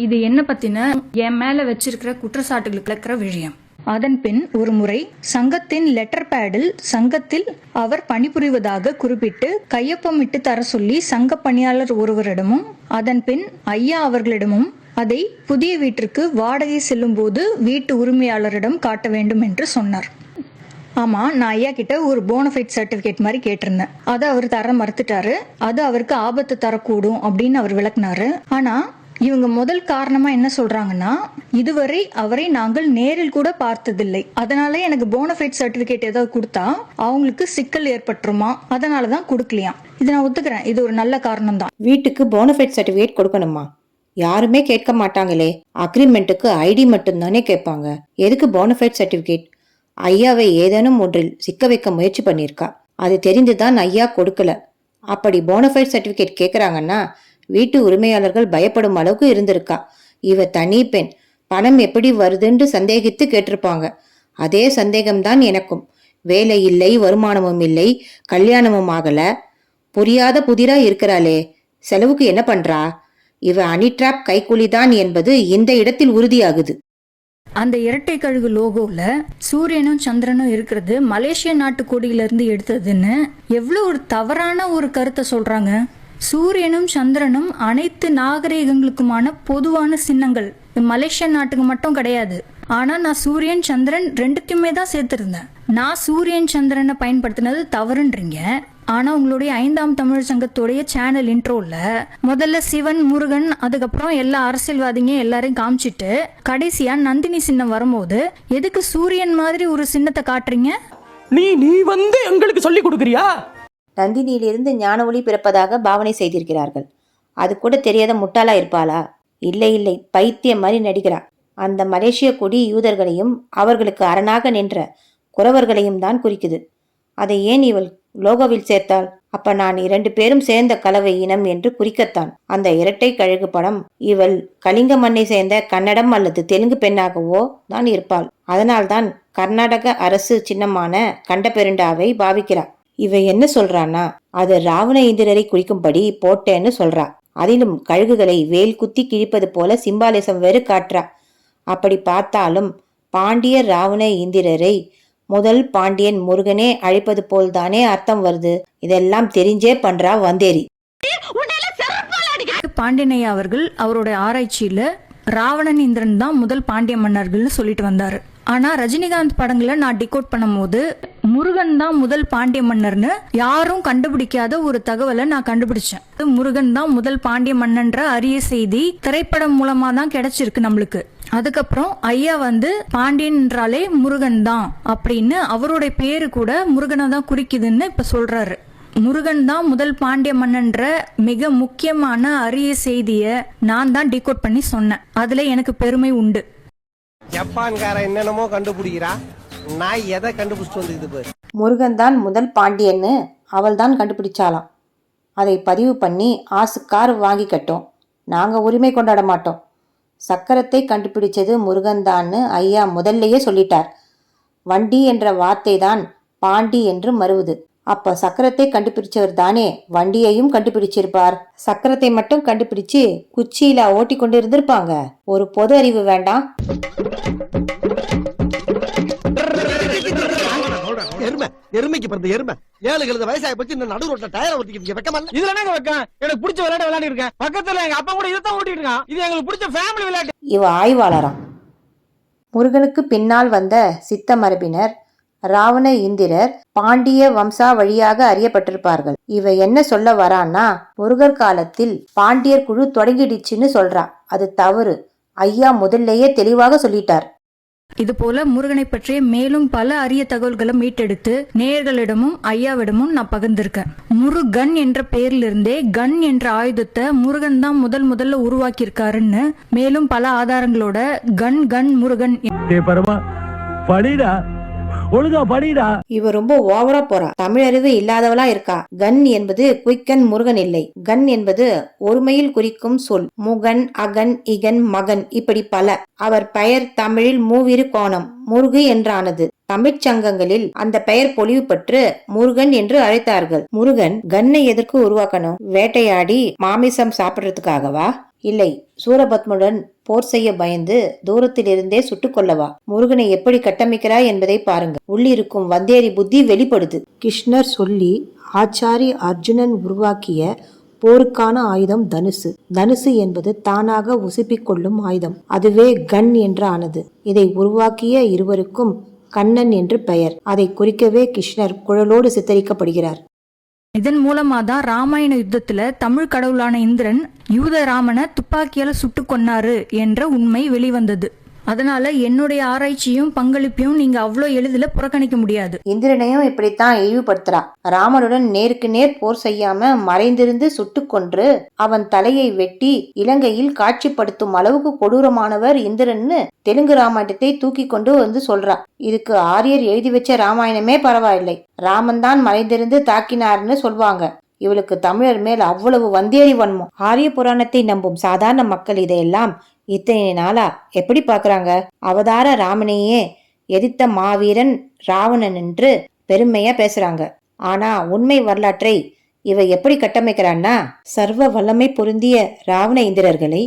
இது என்ன பத்தின என் மேல வச்சிருக்கிற குற்றச்சாட்டுகளுக்கு இருக்கிற விஷயம். அதன் பின் ஒரு முறை சங்கத்தின் லெட்டர் பேடில் சங்கத்தில் அவர் பணிபுரிவதாக குறிப்பிட்டு கையொப்பமிட்டு தர சொல்லி சங்க பணியாளர் ஒருவரிடமும் அதன் பின் ஐயா அவர்களிடமும் அதை புதிய வீட்டிற்கு வாடகை செல்லும் போது வீட்டு உரிமையாளரிடம் காட்ட வேண்டும் என்று சொன்னார். ஆமா, நான் ஐயா கிட்ட ஒரு போனஃபைட் சர்டிபிகேட் மாதிரி கேட்டிருந்தேன். அதை அவர் தர மறுத்துட்டாரு. அது அவருக்கு ஆபத்து தரக்கூடும் அப்படின்னு அவர் விளக்குனாரு. ஆனா இவங்க முதல் காரணமா என்ன சொல்றாங்கன்னா, இதுவரை அவரை நாங்கள் நேரில் கூட பார்த்ததில்லை, அதனால எனக்கு போனஃபைட் சர்டிபிகேட் ஏதாவது கொடுத்தா அவங்களுக்கு சிக்கல் ஏற்பட்டுருமா, அதனாலதான் கொடுக்கலையாம். இதை நான் ஒத்துக்கிறேன், இது ஒரு நல்ல காரணம் தான். வீட்டுக்கு போனஃபைட் சர்டிபிகேட் கொடுக்கணுமா? யாருமே கேட்க மாட்டாங்களே. அக்ரிமெண்ட்டுக்கு ஐடி மட்டும் தானே கேட்பாங்க. எதுக்கு போனஃபைட் சர்டிபிகேட்? ஐயாவை ஏதேனும் ஒன்றில் சிக்க வைக்க முயற்சி பண்ணிருக்கா. அது தெரிந்துதான் ஐயா கொடுக்கல. அப்படி போனஃபைட் சர்டிபிகேட் கேக்குறாங்கன்னா வீட்டு உரிமையாளர்கள் பயப்படும் அளவுக்கு இருந்திருக்கா. இவ தனி பெண், பணம் எப்படி வருதுன்னு சந்தேகித்து கேட்டிருப்பாங்க. அதே சந்தேகம்தான் எனக்கும். வேலை இல்லை, வருமானமும் இல்லை, கல்யாணமும் ஆகல, புரியாத புதிரா இருக்கிறாளே, செலவுக்கு என்ன பண்றா? இவ அனிட்ராப் கைக்கூலிதான் என்பது இந்த இடத்தில் உறுதியாகுது. அந்த இரட்டை கழுகு லோகோல சூரியனும் சந்திரனும் இருக்கிறது மலேசிய நாட்டு கொடியில இருந்து எடுத்ததுன்னு எவ்வளவு ஒரு தவறான ஒரு கருத்தை சொல்றாங்க. சூரியனும் சந்திரனும் அனைத்து நாகரிகங்களுக்குமான பொதுவான சின்னங்கள். மலேசிய நாட்டுக்கு மட்டும் கிடையாது. ஆனா நான் சூரியன் சந்திரன் ரெண்டுத்தையுமே தான் சேர்த்திருந்தேன். நான் சூரியன் சந்திரனை பயன்படுத்தினது தவறுன்றீங்க. ஆனா உங்களுடைய 5ஆம் தமிழ் சங்கத்துடைய சேனல் இன்ட்ரோல முதல்ல சிவன், முருகன், அதுக்கப்புறம் எல்லா அரசியல்வாதிங்க எல்லாரையும் காமிச்சிட்டு கடைசியா நந்தினி சின்னம் வரும்போது எதுக்கு சூரியன் மாதிரி ஒரு சின்னத்தை காட்டுறீங்க? நீ வந்து எங்களுக்கு சொல்லி கொடுக்குறியா? நந்தினியிலிருந்து ஞான ஒளி பிறப்பதாக பாவனை செய்திருக்கிறார்கள். அது கூட தெரியாத முட்டாளா இருப்பாளா? இல்லை, பைத்தியம் மாதிரி நடிக்கிறா. அந்த மலேசிய கொடி யூதர்களையும் அவர்களுக்கு அரணாக நின்ற குறவர்களையும் தான் குறிக்குது. அதை ஏன் இவள் லோகோவில் சேர்த்தாள்? அப்ப நான் 2 பேரும் சேர்ந்த கலவை இனம் என்று குறிக்கத்தான். அந்த இரட்டை கழுகு படம் இவள் கலிங்க மண்ணை சேர்ந்த கன்னடம் அல்லது தெலுங்கு பெண்ணாகவோ தான் இருப்பாள். அதனால்தான் கர்நாடக அரசு சின்னமான கண்டபெருண்டாவை பாவிக்கிறாள். இவ என்ன சொல்றானா, அது ராவண இந்திரரை குறிக்கும்படி போட்டேன்னு சொல்றா. அதிலும் கழுகுகளை வேல் குத்தி கிழிப்பது போல சிம்பாலிசம் வேறு காட்டுறா. அப்படி பார்த்தாலும் பாண்டியர் ராவண இந்திரரை முதல் பாண்டியன் முருகனே அழைப்பது போல்தானே அர்த்தம் வருது. இதெல்லாம் தெரிஞ்சே பண்றா வந்தேரி. பாண்டியனையா அவர்கள் அவருடைய ஆராய்ச்சியில ராவணன் இந்திரன் தான் முதல் பாண்டிய மன்னர்கள்னு சொல்லிட்டு வந்தாரு. ஆனா ரஜினிகாந்த் படங்களை நான் டிகோட் பண்ணும் போது முருகன் தான் முதல் பாண்டிய மன்னர்னு யாரும் கண்டுபிடிக்காத ஒரு தகவலை நான் கண்டுபிடிச்சேன். முருகன் தான் முதல் பாண்டிய மன்னன்ற அரிய செய்தி திரைப்படம் மூலமா தான் கிடைச்சிருக்கு நம்மளுக்கு. அதுக்கப்புறம் ஐயா வந்து பாண்டியன் என்றாலே முருகன் தான் அப்படின்னு அவருடைய பேரு கூட முருகனை தான் குறிக்குதுன்னு இப்ப சொல்றாரு. முருகன் தான் முதல் பாண்டிய மன்னன்ற மிக முக்கியமான அரிய செய்திய நான் தான் டிகோட் பண்ணி சொன்னேன். அதுல எனக்கு பெருமை உண்டு. ஜப்பான்கார என்னென்னமோ கண்டுபிடிக்கிறா, நான் எதை கண்டுபிடிச்சிட்டு வந்துக்குது? முருகன் தான் முதல் பாண்டியன்னு அவள் தான் கண்டுபிடிச்சாலாம். அதை பதிவு பண்ணி ஆசுக்கார் வாங்கிக்கட்டும். நாங்க உரிமை கொண்டாட மாட்டோம். சக்கரத்தை கண்டுபிடிச்சது முருகன் தான்னு ஐயா முதல்லையே சொல்லிட்டார். வண்டி என்ற வார்த்தை தான் பாண்டி என்று மறுவுது. அப்ப சக்கரத்தை கண்டுபிடிச்சவர் தானே வண்டியையும் கண்டுபிடிச்சிருப்பார். சக்கரத்தை மட்டும் கண்டுபிடிச்சு குச்சியில ஓட்டி கொண்டு இருந்திருப்பாங்க. ஒரு பொது அறிவு வேண்டாம்? எருமைக்கு பிறந்த எருமை 7 வயசாய போச்சு, இந்த நடு ரோட்ல டயரை ஊத்திக்கிட்டு வெக்கமா இல்ல? இதுல என்னங்க வெக்கம்? எனக்கு பிடிச்ச விளையாட்டு விளையாடி இருக்கேன். பக்கத்துல எங்க அப்பா கூட இதைத்தான் ஓட்டிட்டு இருக்கான். இது எங்களுக்கு பிடிச்ச ஃபேமிலி விளையாட்டு. இவ ஆய்வாளராம். முருகனுக்கு பின்னால் வந்த சித்த மரபினர் ராவண இந்திரர் பாண்டிய வம்சா வழியாக அறியப்பட்டிருப்பார்கள். இவ என்ன சொல்ல வரான்னா, முருகர் காலத்தில் பாண்டியர் குழு தொடங்கிடுச்சுன்னு சொல்றா. அது தவறு. ஐயா முதல்லையே தெளிவாக சொல்லிட்டார். இது போல முருகனை பற்றிய மேலும் பல அரிய தகவல்களை மீட்டெடுத்து நேயர்களிடமும் ஐயாவிடமும் நான் பகிர்ந்திருக்கேன். முருகன் என்ற பெயரிலிருந்தே கன் என்ற ஆயுதத்தை முருகன் தான் முதல்ல உருவாக்கி இருக்காருன்னு மேலும் பல ஆதாரங்களோட கன் முருகன். இவ ரொம்ப ஓவரா போறா. தமிழறிவு இல்லாதவளா இருக்கா. கன் என்பது குயிக்கன் முருகன் இல்லை. கன் என்பது ஒருமையில் குறிக்கும் சொல். முகன், அகன், இகன், மகன், இப்படி பல. அவர் பெயர் தமிழில் மூவிரு கோணம் முருகு என்றானது. தமிழ்ச் சங்கங்களில் அந்த பெயர் பொலிவு பெற்று முருகன் என்று அழைத்தார்கள். முருகன் கன்னை எதற்கு உருவாக்கணும்? வேட்டையாடி மாமிசம் சாப்பிடுறதுக்காகவா? இல்லை, சூரபத்மனுடன் போர் செய்ய பயந்து தூரத்திலிருந்தே சுட்டுக் கொள்ளவா? முருகனை எப்படி கட்டமைக்கிறாய் என்பதை பாருங்க. உள்ளிருக்கும் வந்தேரி புத்தி வெளிப்படுது. கிருஷ்ணர் சொல்லி ஆச்சாரி அர்ஜுனன் உருவாக்கிய போருக்கான ஆயுதம் தனுசு. தனுசு என்பது தானாக உசுப்பிக்கொள்ளும் ஆயுதம். அதுவே கன் என்று ஆனது. இதை உருவாக்கிய இருவருக்கும் கண்ணன் என்று பெயர். அதை குறிக்கவே கிருஷ்ணர் குழலோடு சித்தரிக்கப்படுகிறார். இதன் மூலமா தான் ராமாயண யுத்தத்துல தமிழ் கடவுளான இந்திரன் யூத ராமனை துப்பாக்கியால சுட்டு கொன்னாரு என்ற உண்மை வெளிவந்தது. அதனால என்னுடைய ஆராய்ச்சியும் பங்களிப்பையும் நீங்க அவ்வளோ எளிதில புறக்கணிக்க முடியாது. இந்திரனையும் இப்படித்தான் இழிவுபடுத்துறா. ராமனுடன் நேருக்கு நேர் போர் செய்யாம மறைந்திருந்து சுட்டு கொன்று அவன் தலையை வெட்டி இலங்கையில் காட்சிப்படுத்தும் அளவுக்கு கொடூரமானவர் இந்திரன்னு தெலுங்கு ராமாயணத்தை தூக்கி கொண்டு வந்து சொல்றா. இதுக்கு ஆரியர் எழுதி வச்ச ராமாயணமே பரவாயில்லை, ராமன் தான் மறைந்திருந்து தாக்கினார்னு சொல்வாங்க. இவளுக்கு தமிழர் மேல் அவ்வளவு வந்தேறி வன்மம். ஆரிய புராணத்தை நம்பும் சாதாரண மக்கள் இதையெல்லாம் இத்தனை நாளா எப்படி பாக்குறாங்க? அவதார ராமனையே எதிர்த்த மாவீரன் ராவணன் என்று பெருமையா பேசுறாங்க. ஆனா உண்மை வரலாற்றை இவ எப்படி கட்டமைக்கிறான்னா, சர்வ வல்லமை பொருந்திய ராவண இந்திரர்களை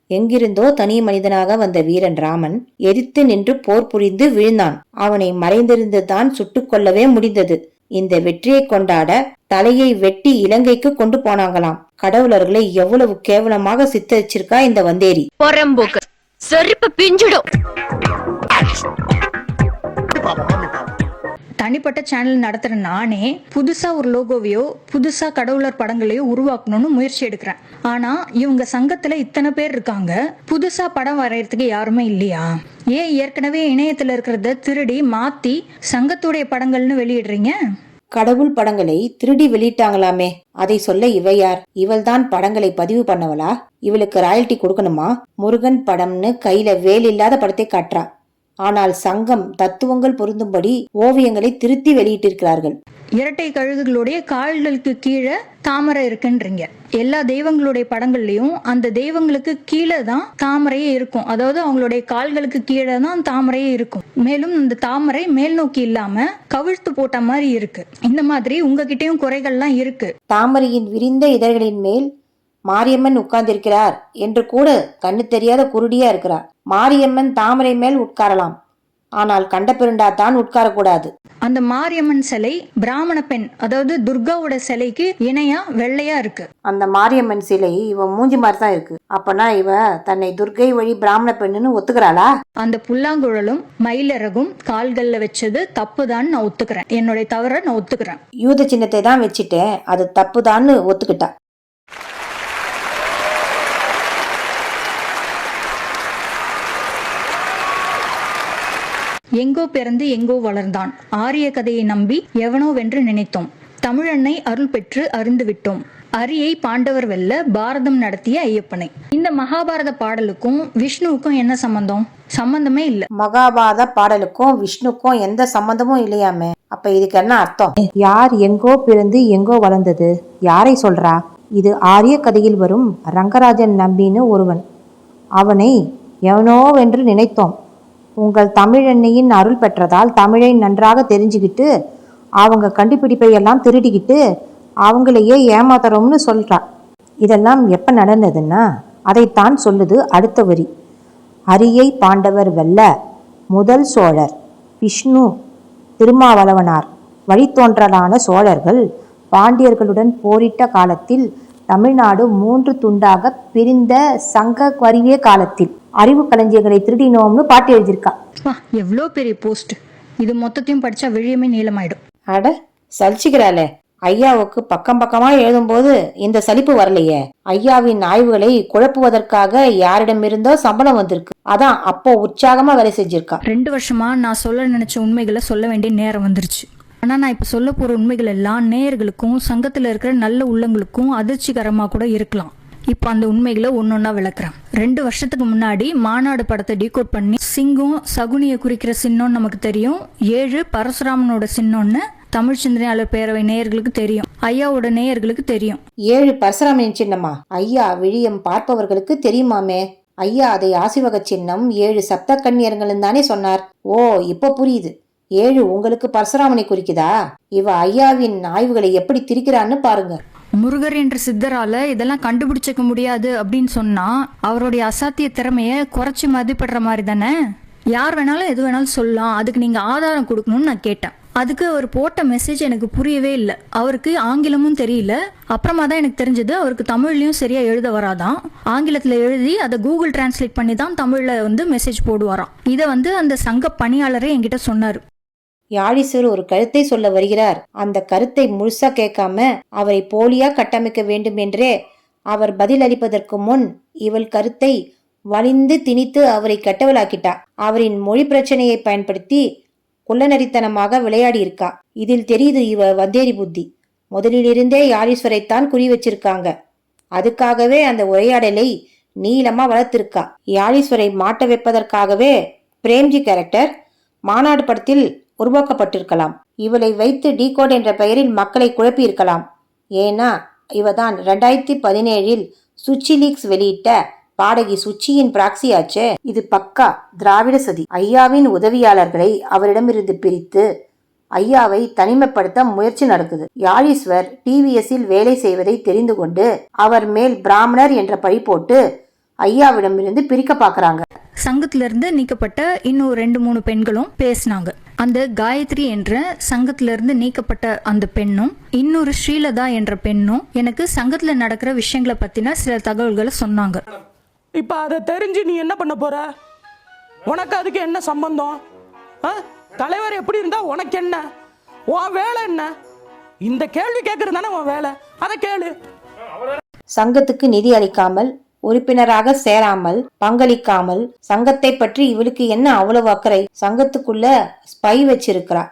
எங்கிருந்தோ தனி மனிதனாக வந்த வீரன் ராமன் எதிர்த்து நின்று போர் புரிந்து விழுந்தான். அவனை மறைந்திருந்து தான் சுட்டுக் கொள்ளவே முடிந்தது. இந்த வெற்றியை கொண்டாட தலையை வெட்டி இலங்கைக்கு கொண்டு போனாங்களாம். கடவுளர்களை எவ்வளவு கேவலமாக சித்தரிச்சிருக்கா இந்த வந்தேரி. தனிப்பட்ட சேனல் நடத்துற நானே புதுசா ஒரு லோகோவையோ புதுசா கடவுளர் படங்களையோ உருவாக்கணும்னு முயற்சி எடுக்கிறேன். ஆனா இவங்க சங்கத்துல இத்தனை பேர் இருக்காங்க, புதுசா படம் வரையறதுக்கு யாருமே இல்லையா? ஏன் ஏற்கனவே இணையத்துல இருக்கிறத திருடி மாத்தி சங்கத்துடைய படங்கள்னு வெளியிடுறீங்க? கடவுள் படங்களை திருடி வெளியிட்டாங்களாமே, அதை சொல்ல இவ யார்? இவள்தான் படங்களை பதிவு பண்ணவளா? இவளுக்கு ராயல்டி கொடுக்கணுமா? முருகன் படம்னு கையில வேல் இல்லாத படத்தை காட்டுறா. ஆனால் சங்கம் தத்துவங்கள் பொருந்தும்படி ஓவியங்களை திருத்தி வெளியிட்டிருக்கிறார்கள். இரட்டை கழுகுகளுடைய கால்களுக்கு கீழே தாமரை இருக்குன்றீங்க. எல்லா தெய்வங்களுடைய படங்கள்லயும் அந்த தெய்வங்களுக்கு கீழே தான் தாமரையே இருக்கும். அதாவது அவங்களுடைய கால்களுக்கு கீழே தான் தாமரையே இருக்கும். மேலும் இந்த தாமரை மேல் நோக்கி இல்லாம கவிழ்த்து போட்ட மாதிரி இருக்கு. இந்த மாதிரி உங்ககிட்டயும் குறைகள்லாம் இருக்கு. தாமரையின் விரிந்த இதழ்களின் மேல் மாரியம்மன் உட்கார்ந்திருக்கிறார் என்று கூட கண்ணு தெரியாத குருடியா இருக்கிறார். மாரியம்மன் தாமரை மேல் உட்காரலாம், ஆனால் கண்ட பெருண்டா தான் உட்காரக்கூடாது. அந்த மாரியம்மன் சிலை பிராமண பெண், அதாவது துர்காவோட சிலைக்கு இணையா வெள்ளையா இருக்கு. அந்த மாரியம்மன் சிலை இவ மூஞ்சி மாதிரி தான் இருக்கு. அப்பனா இவ தன்னை துர்கை வழி பிராமண பெண்ணுன்னு ஒத்துக்கிறாளா? அந்த புல்லாங்குழலும் மயிலரகும் கால்கள்ல வச்சது தப்புதான் நான் ஒத்துக்கிறேன். என்னுடைய தவற நான் ஒத்துக்கிறேன். யூத சின்னத்தை தான் வச்சுட்டேன், அது தப்புதான்னு ஒத்துக்கிட்டா. எங்கோ பிறந்து எங்கோ வளர்ந்தான். ஆரிய கதையை நம்பி எவனோ வென்று நினைத்தோம். தமிழன்னை அருள் பெற்று அருந்து விட்டோம். அரியை பாண்டவர் வெல்ல பாரதம் நடத்திய ஐயப்பனை. இந்த மகாபாரத பாடலுக்கும் விஷ்ணுவுக்கும் என்ன சம்பந்தம்? சம்பந்தமே இல்ல. மகாபாரத பாடலுக்கும் விஷ்ணுக்கும் எந்த சம்பந்தமும் இல்லையாமே. அப்ப இதுக்கு என்ன அர்த்தம்? யார் எங்கோ பிறந்து எங்கோ வளர்ந்தது? யாரை சொல்றா? இது ஆரிய கதையில் வரும் ரங்கராஜன் நம்பின்னு ஒருவன். அவனை எவனோ வென்று நினைத்தோம். உங்கள் தமிழெண்ணையின் அருள் பெற்றதால் தமிழை நன்றாக தெரிஞ்சுக்கிட்டு அவங்க கண்டுபிடிப்பை எல்லாம் திருடிக்கிட்டு அவங்களையே ஏமாத்துறோம்னு சொல்றா. இதெல்லாம் எப்ப நடந்ததுன்னா அதைத்தான் சொல்லுது அடுத்த வரி. அரியை பாண்டவர் வெல்ல முதல் சோழர் விஷ்ணு திருமாவளவனார் வழித்தோன்றலான சோழர்கள் பாண்டியர்களுடன் போரிட்ட காலத்தில் தமிழ்நாடு 3 துண்டாக பிரிந்த சங்க வரிய காலத்தில் அறிவு களஞ்சியங்களை திருடினோம்னு பாட்டு எழுதியிருக்கா. எவ்வளோ பெரிய போஸ்ட் இது! மொத்தத்தையும் படிச்சா விழியமே நீளமாயிடும். அட சலிச்சுக்கிறாளே. ஐயாவுக்கு பக்கம் பக்கமா எழுதும்போது இந்த சலிப்பு வரலையே. ஐயாவின் ஆய்வுகளை குழப்புவதற்காக யாரிடமிருந்தோ சம்பளம் வந்திருக்கு. அதான் அப்போ உற்சாகமா வேலை செஞ்சிருக்கா. 2 வருஷமா நான் சொல்ல நினைச்ச உண்மைகளை சொல்ல வேண்டிய நேரம் வந்துருச்சு. ஆனா நான் இப்ப சொல்ல போற உண்மைகள் எல்லாம் நேயர்களுக்கும் சங்கத்துல இருக்கிற நல்ல உள்ளங்களுக்கும் அதிர்ச்சிகரமா கூட இருக்கலாம். இப்ப அந்த உண்மைகளை ஒன்னொன்னா விளக்குறேன். 2 வருஷத்துக்கு முன்னாடி மாநாடு படத்தை டீகோட் பண்ணி சிங்கம் சகுனிய குறிக்கிற சின்னம் நமக்கு தெரியும், 7 பரசுராமனோட சின்னம்னு தமிழ் சிந்தனையாளர் பேரவை நேயர்களுக்கு தெரியும், ஐயாவோட நேயர்களுக்கு தெரியும். 7 பரசுராமனின் சின்னமா? ஐயா விழியம் பார்ப்பவர்களுக்கு தெரியுமாமே. ஐயா அதை ஆசிவக சின்னம் 7 சப்த கன்னியர்களும் தானே சொன்னார். ஓ, இப்ப புரியுது. 7 உங்களுக்கு பரசுராமனை குறிக்குதா? இவ ஐயாவின் ஆய்வுகளை எப்படி திரிக்கிறான்னு பாருங்க. முருகர் என்ற சித்தரால இதெல்லாம் கண்டுபிடிச்சிக்க முடியாது அப்படின்னு சொன்னா அவருடைய அசாத்திய திறமைய குறைச்சி மதிப்பிடுற மாதிரி தானே. யார் வேணாலும் எது வேணாலும் சொல்லலாம், அதுக்கு நீங்க ஆதாரம் கொடுக்கணும்னு நான் கேட்டேன். அதுக்கு அவர் போட்ட மெசேஜ் எனக்கு புரியவே இல்லை. அவருக்கு ஆங்கிலமும் தெரியல. அப்புறமா தான் எனக்கு தெரிஞ்சது அவருக்கு தமிழ்லயும் சரியா எழுத வராதான். ஆங்கிலத்துல எழுதி அதை கூகுள் டிரான்ஸ்லேட் பண்ணி தான் தமிழ்ல மெசேஜ் போடுவாராம். இதை அந்த சங்க பணியாளரே என்கிட்ட சொன்னாரு. யாழீஸ்வர் ஒரு கருத்தை சொல்ல வருகிறார். அந்த கருத்தை முழுசா கேட்காம அவரை போலியா கட்டமைக்க வேண்டும் என்றே அவர் பதில் அளிப்பதற்கு முன் இவள் கருத்தை வலிந்து திணித்து அவரை கெட்டவளாக்கிட்டா. அவரின் மொழி பிரச்சனையை பயன்படுத்தி குள்ளநரித்தனமாக விளையாடி இருக்கா. இதில் தெரியுது இவ வந்தேரி புத்தி. முதலிலிருந்தே யாழீஸ்வரைத்தான் குறி வச்சிருக்காங்க. அதுக்காகவே அந்த உரையாடலை நீளமா வளர்த்திருக்கா. யாழீஸ்வரை மாட்ட வைப்பதற்காகவே பிரேம்ஜி கேரக்டர் மாநாடு படத்தில் உருவாக்கப்பட்டிருக்கலாம். இவளை வைத்து டீகோட் என்ற பெயரில் மக்களை குழப்பி இருக்கலாம். ஏன்னா இவதான் 2017 சுச்சி லீக்ஸ் வெளியிட்ட பாடகி சுச்சியின் பிராக்சியாச்சே. இது பக்கா திராவிட சதி. ஐயாவின் உதவியாளர்களை அவரிடமிருந்து பிரித்து ஐயாவை தனிமைப்படுத்த முயற்சி நடக்குது. யாழீஸ்வர் டிவிஎஸ்ஸில் வேலை செய்வதை தெரிந்து கொண்டு அவர் மேல் பிராமணர் என்ற பழி போட்டு ஐயாவிடமிருந்து பிரிக்க பாக்குறாங்க. சங்கத்திலிருந்து நீக்கப்பட்ட இன்னும் 2-3 பெண்களும் பேசினாங்க. அந்த காயத்ரி என்ற சங்கத்திலிருந்து நீக்கப்பட்ட அந்த பெண்ணும் இன்னொரு ஸ்ரீலதா என்ற பெண்ணும் எனக்கு சங்கத்துல நடக்கிற விஷயங்களை பத்தின சில தகவல்களை சொன்னாங்க. இப்ப அதை தெரிஞ்சு நீ என்ன பண்ண போற? உனக்கு அதுக்கு என்ன சம்பந்தம்? தலைவர் எப்படி இருந்தா உனக்கு என்ன? உன் வேலை என்ன? இந்த கேள்வி கேட்கறது தானே உன் வேலை. அதை கேளு. சங்கத்துக்கு நிதி அளிக்காமல், உறுப்பினராக சேராமல், பங்களிக்காமல், சங்கத்தை பற்றி இவளுக்கு என்ன அவ்வளவு அக்கறை? சங்கத்துக்குள்ள ஸ்பை வச்சிருக்கிறா.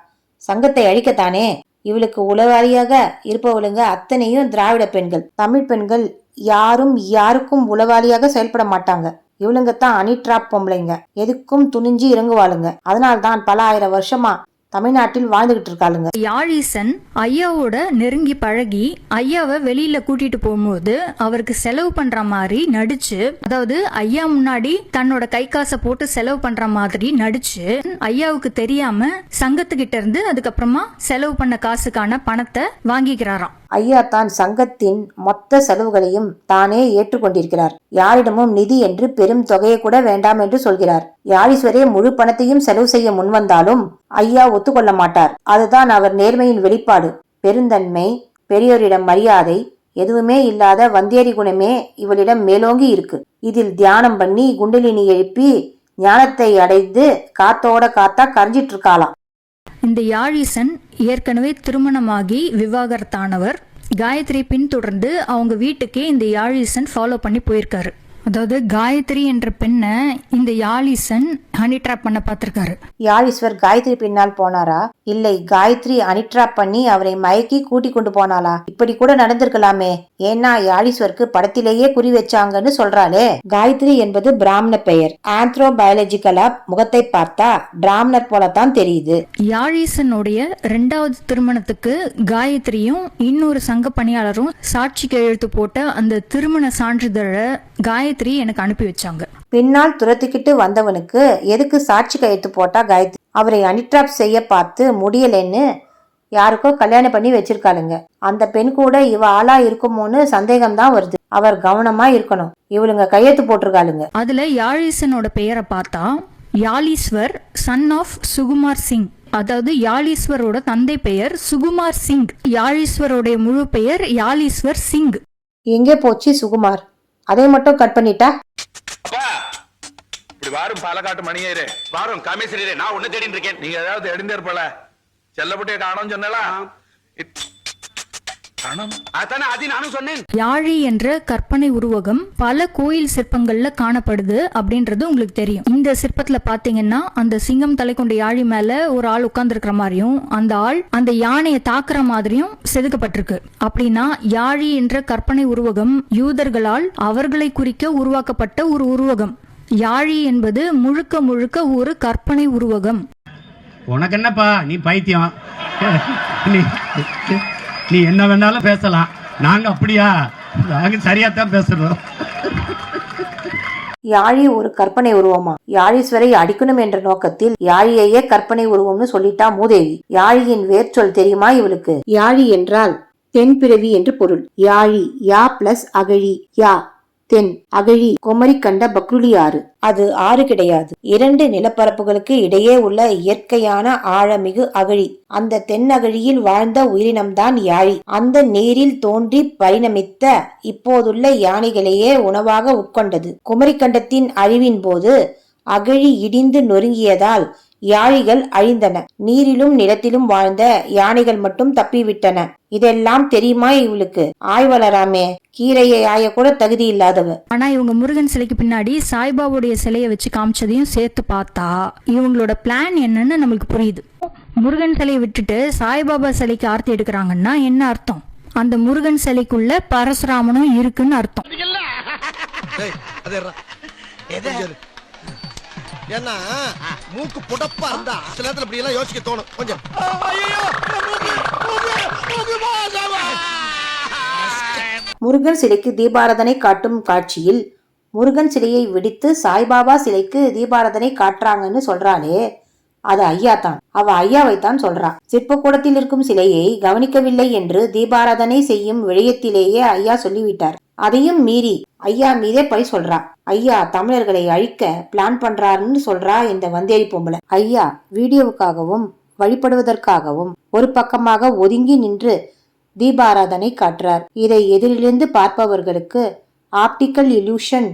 சங்கத்தை அழிக்கத்தானே. இவளுக்கு உளவாளியாக இருப்பவளுங்க அத்தனையும் திராவிட பெண்கள். தமிழ் பெண்கள் யாரும் யாருக்கும் உளவாளியாக செயல்பட மாட்டாங்க. இவளுங்க தான் அனிட்ராப் பொம்பளைங்க. எதுக்கும் துணிஞ்சு இறங்குவாளுங்க. அதனால்தான் பல 1000 வருஷமா தமிழ்நாட்டில் வாழ்ந்துகிட்டு இருக்காளுங்க. யாழீசன் ஐயாவோட நெருங்கி பழகி ஐயாவை வெளியில கூட்டிட்டு போகும்போது அவருக்கு செலவு பண்ற மாதிரி நடிச்சு, அதாவது ஐயா முன்னாடி தன்னோட கை காசை போட்டு செலவு பண்ற மாதிரி நடிச்சு ஐயாவுக்கு தெரியாம சங்கத்துக்கிட்ட இருந்து அதுக்கப்புறமா செலவு பண்ண காசுக்கான பணத்தை வாங்கிக்கிறாராம். ஐயா தான் சங்கத்தின் மொத்த செலவுகளையும் தானே ஏற்றுக்கொண்டிருக்கிறார். யாரிடமும் நிதி என்று பெரும் தொகையை கூட வேண்டாம் என்று சொல்கிறார். யாழீஸ்வரே முழு பணத்தையும் செலவு செய்ய முன்வந்தாலும் ஐயா ஒத்துக்கொள்ள மாட்டார். அதுதான் அவர் நேர்மையின் வெளிப்பாடு. பெருந்தன்மை, பெரியோரிடம் மரியாதை எதுவுமே இல்லாத வந்தேரி குணமே இவளிடம் மேலோங்கி இருக்கு. இதில் தியானம் பண்ணி குண்டலினி எழுப்பி ஞானத்தை அடைந்து காத்தோட காத்தா கரைஞ்சிட்டு இருக்காளாம். இந்த யாழீசன் ஏற்கனவே திருமணமாகி விவாகரத்தானவர். காயத்ரி பின்தொடர்ந்து அவங்க வீட்டுக்கே இந்த யாழீசன் ஃபாலோ பண்ணி போயிருக்காரு. அதாவது காயத்ரி என்ற பெண்ணை இந்த யாழீசன் ஹனி ட்ராப் பண்ண பார்த்திருக்காரு. யாழீஸ்வர் காயத்ரி பின்னால் போனாரா? இல்லை, காயத்ரி ஹனி ட்ராப் பண்ணி அவரை மயக்கி கூட்டி கொண்டு போனாளா? இப்படி கூட நடந்திருக்கலாமே. ஏன்னா யாழீஸ்வருக்கு படத்திலேயே குறி வச்சாங்கன்னு சொல்றாளே. காயத்ரி என்பது பிராமண பெயர். ஆந்த்ரோபயாலஜிக்கலா முகத்தை பார்த்தா பிராமணர் போலத்தான் தெரியுது. யாழீசனுடைய 2வது திருமணத்துக்கு காயத்ரியும் இன்னொரு சங்க பணியாளரும் சாட்சிக்கு எழுத்து போட்ட அந்த திருமண சான்றிதழை காயத்ரி எனக்கு அனுப்பி வச்சாங்க. பின்னால் துரத்திக்கிட்டு வந்தவனுக்கு எதுக்கு சாட்சி கையெழுத்து போட்டா காயத்ரி? அவரை அனிட்ராப் செய்ய பார்த்து முடியலன்னு யாருக்கோ கல்யாணம் பண்ணி வச்சிருக்காளுங்க. அந்த பெண் கூட இவ ஆளா இருக்குமோன்னு சந்தேகம்தான் வருது. அவர் கவனமா இருக்கணும். இவளுங்க கையெழுத்து போட்டிருக்காளுங்க. அதுல யாழீசனோட பெயரை பார்த்தா யாழீஸ்வர் சன் ஆஃப் சுகுமார் சிங். அதாவது யாழீஸ்வரோட தந்தை பெயர் சுகுமார் சிங். யாழீஸ்வரோட முழு பெயர் யாழீஸ்வர் சிங். எங்கே போச்சு சுகுமார்? அதை மட்டும் கட் பண்ணிட்டா? இப்படி வாரும் பாலக்காட்டு மணியரே, வாரும் கமிஷனரே, நான் ஒண்ணு தேடிட்டு இருக்கேன். நீங்க ஏதாவது எடுந்தேர் போல செல்லப்பட்டே காணோம் சொன்னலாம். யாழி என்ற கற்பனை உருவகம் பல கோயில் சிற்பங்கள்ல காணப்படுது அப்படின்றது உங்களுக்கு தெரியும். இந்த சிற்பத்துல பாத்தீங்கன்னா அந்த சிங்கம் தலை கொண்ட யாழி மேல ஒரு ஆள் உட்கார்ந்து இருக்கிற மாதிரியும் அந்த ஆள் அந்த யானையை தாக்குற மாதிரியும் செதுக்கப்பட்டிருக்கு. அப்படின்னா யாழி என்ற கற்பனை உருவகம் யூதர்களால் அவர்களை குறிக்க உருவாக்கப்பட்ட ஒரு உருவகம். யாழி என்பது முழுக்க முழுக்க ஒரு கற்பனை உருவகம். உனக்கு என்னப்பா, நீ பைத்தியம். நீ என்ன வேணாலும் பேசலாம். நாங்க அப்படியா? நாங்க சரியாத்தான் பேசுறோம். யாழி ஒரு கற்பனை உருவமா? யாழீஸ்வரை அடிக்கணும் என்ற நோக்கத்தில் யாழியையே கற்பனை உருவம்னு சொல்லிட்டா மூதேவி. யாழியின் வேர்ச்சொல் தெரியுமா இவளுக்கு? யாழி என்றால் தென்பிறவி என்று பொருள். யாழி யா பிளஸ் அகழி யா தென் அகழி குமரி கண்ட பக்ருளி ஆறு. அது ஆறு கிடையாது, 2 நிலப்பரப்புகளுக்கு இடையே உள்ள இயற்கையான ஆழமிகு அகழி. அந்த தென் அகழியில் வாழ்ந்த உயிரினம்தான் யாழி. அந்த நீரில் தோன்றி பரிணமித்த இப்போதுள்ள யானைகளையே உணவாக உட்கொண்டது. குமரிக்கண்டத்தின் அழிவின் போது அகழி இடிந்து நொறுங்கியதால் யாழிகள் அழிந்தன. நீரிலும் நிலத்திலும் வாழ்ந்த யானைகள் மட்டும் தப்பிவிட்டன. இதெல்லாம் தெரியுமா இவளுக்கு? ஆய்வலராமே, கீரையை ஆய கூட தகுதி இல்லாதவ. ஆனா இவங்க முருகன் சிலைக்கு பின்னாடி சாய்பாபாவுடைய சிலையை வச்சு காமிச்சதையும் சேர்த்து பார்த்தா இவங்களோட பிளான் என்னன்னு நம்மளுக்கு புரியுது. முருகன் சிலையை விட்டுட்டு சாய்பாபா சிலைக்கு ஆர்த்தி எடுக்கிறாங்கன்னா என்ன அர்த்தம்? அந்த முருகன் சிலைக்குள்ள பரசுராமனும் இருக்குன்னு அர்த்தம். ஏன்னா மூக்கு புடப்பா இருந்தா சில நேரத்துல இப்படி எல்லாம் யோசிக்க தோணும் கொஞ்சம். முருகன் சிலைக்கு தீபாராதனை காட்டும் காட்சியில் முருகன் சிலையை விடுத்து சாய்பாபா சிலைக்கு தீபாராதனை காட்டுறாங்கன்னு சொல்றாளே, அது ஐயா தான். அவ ஐயாவைத்தான் சொல்றா. சிற்பக்கூடத்தில் இருக்கும் சிலையை கவனிக்கவில்லை என்று தீபாராதனை செய்யும் விடயத்திலேயே ஐயா சொல்லிவிட்டார். அதையும் மீறி ஐயா மீதே பழி சொல்றா. ஐயா தமிழர்களை அழிக்க பிளான் பண்றாருன்னு சொல்றா இந்த வந்தேரி பொம்பளை. ஐயா வீடியோவுக்காகவும் வழிபடுவதற்காகவும் ஒரு பக்கமாக ஒதுங்கி நின்று தீபாராதனை காட்டுறார். இதை எதிரிலிருந்து பார்ப்பவர்களுக்கு ஆப்டிக்கல் இல்யூஷன்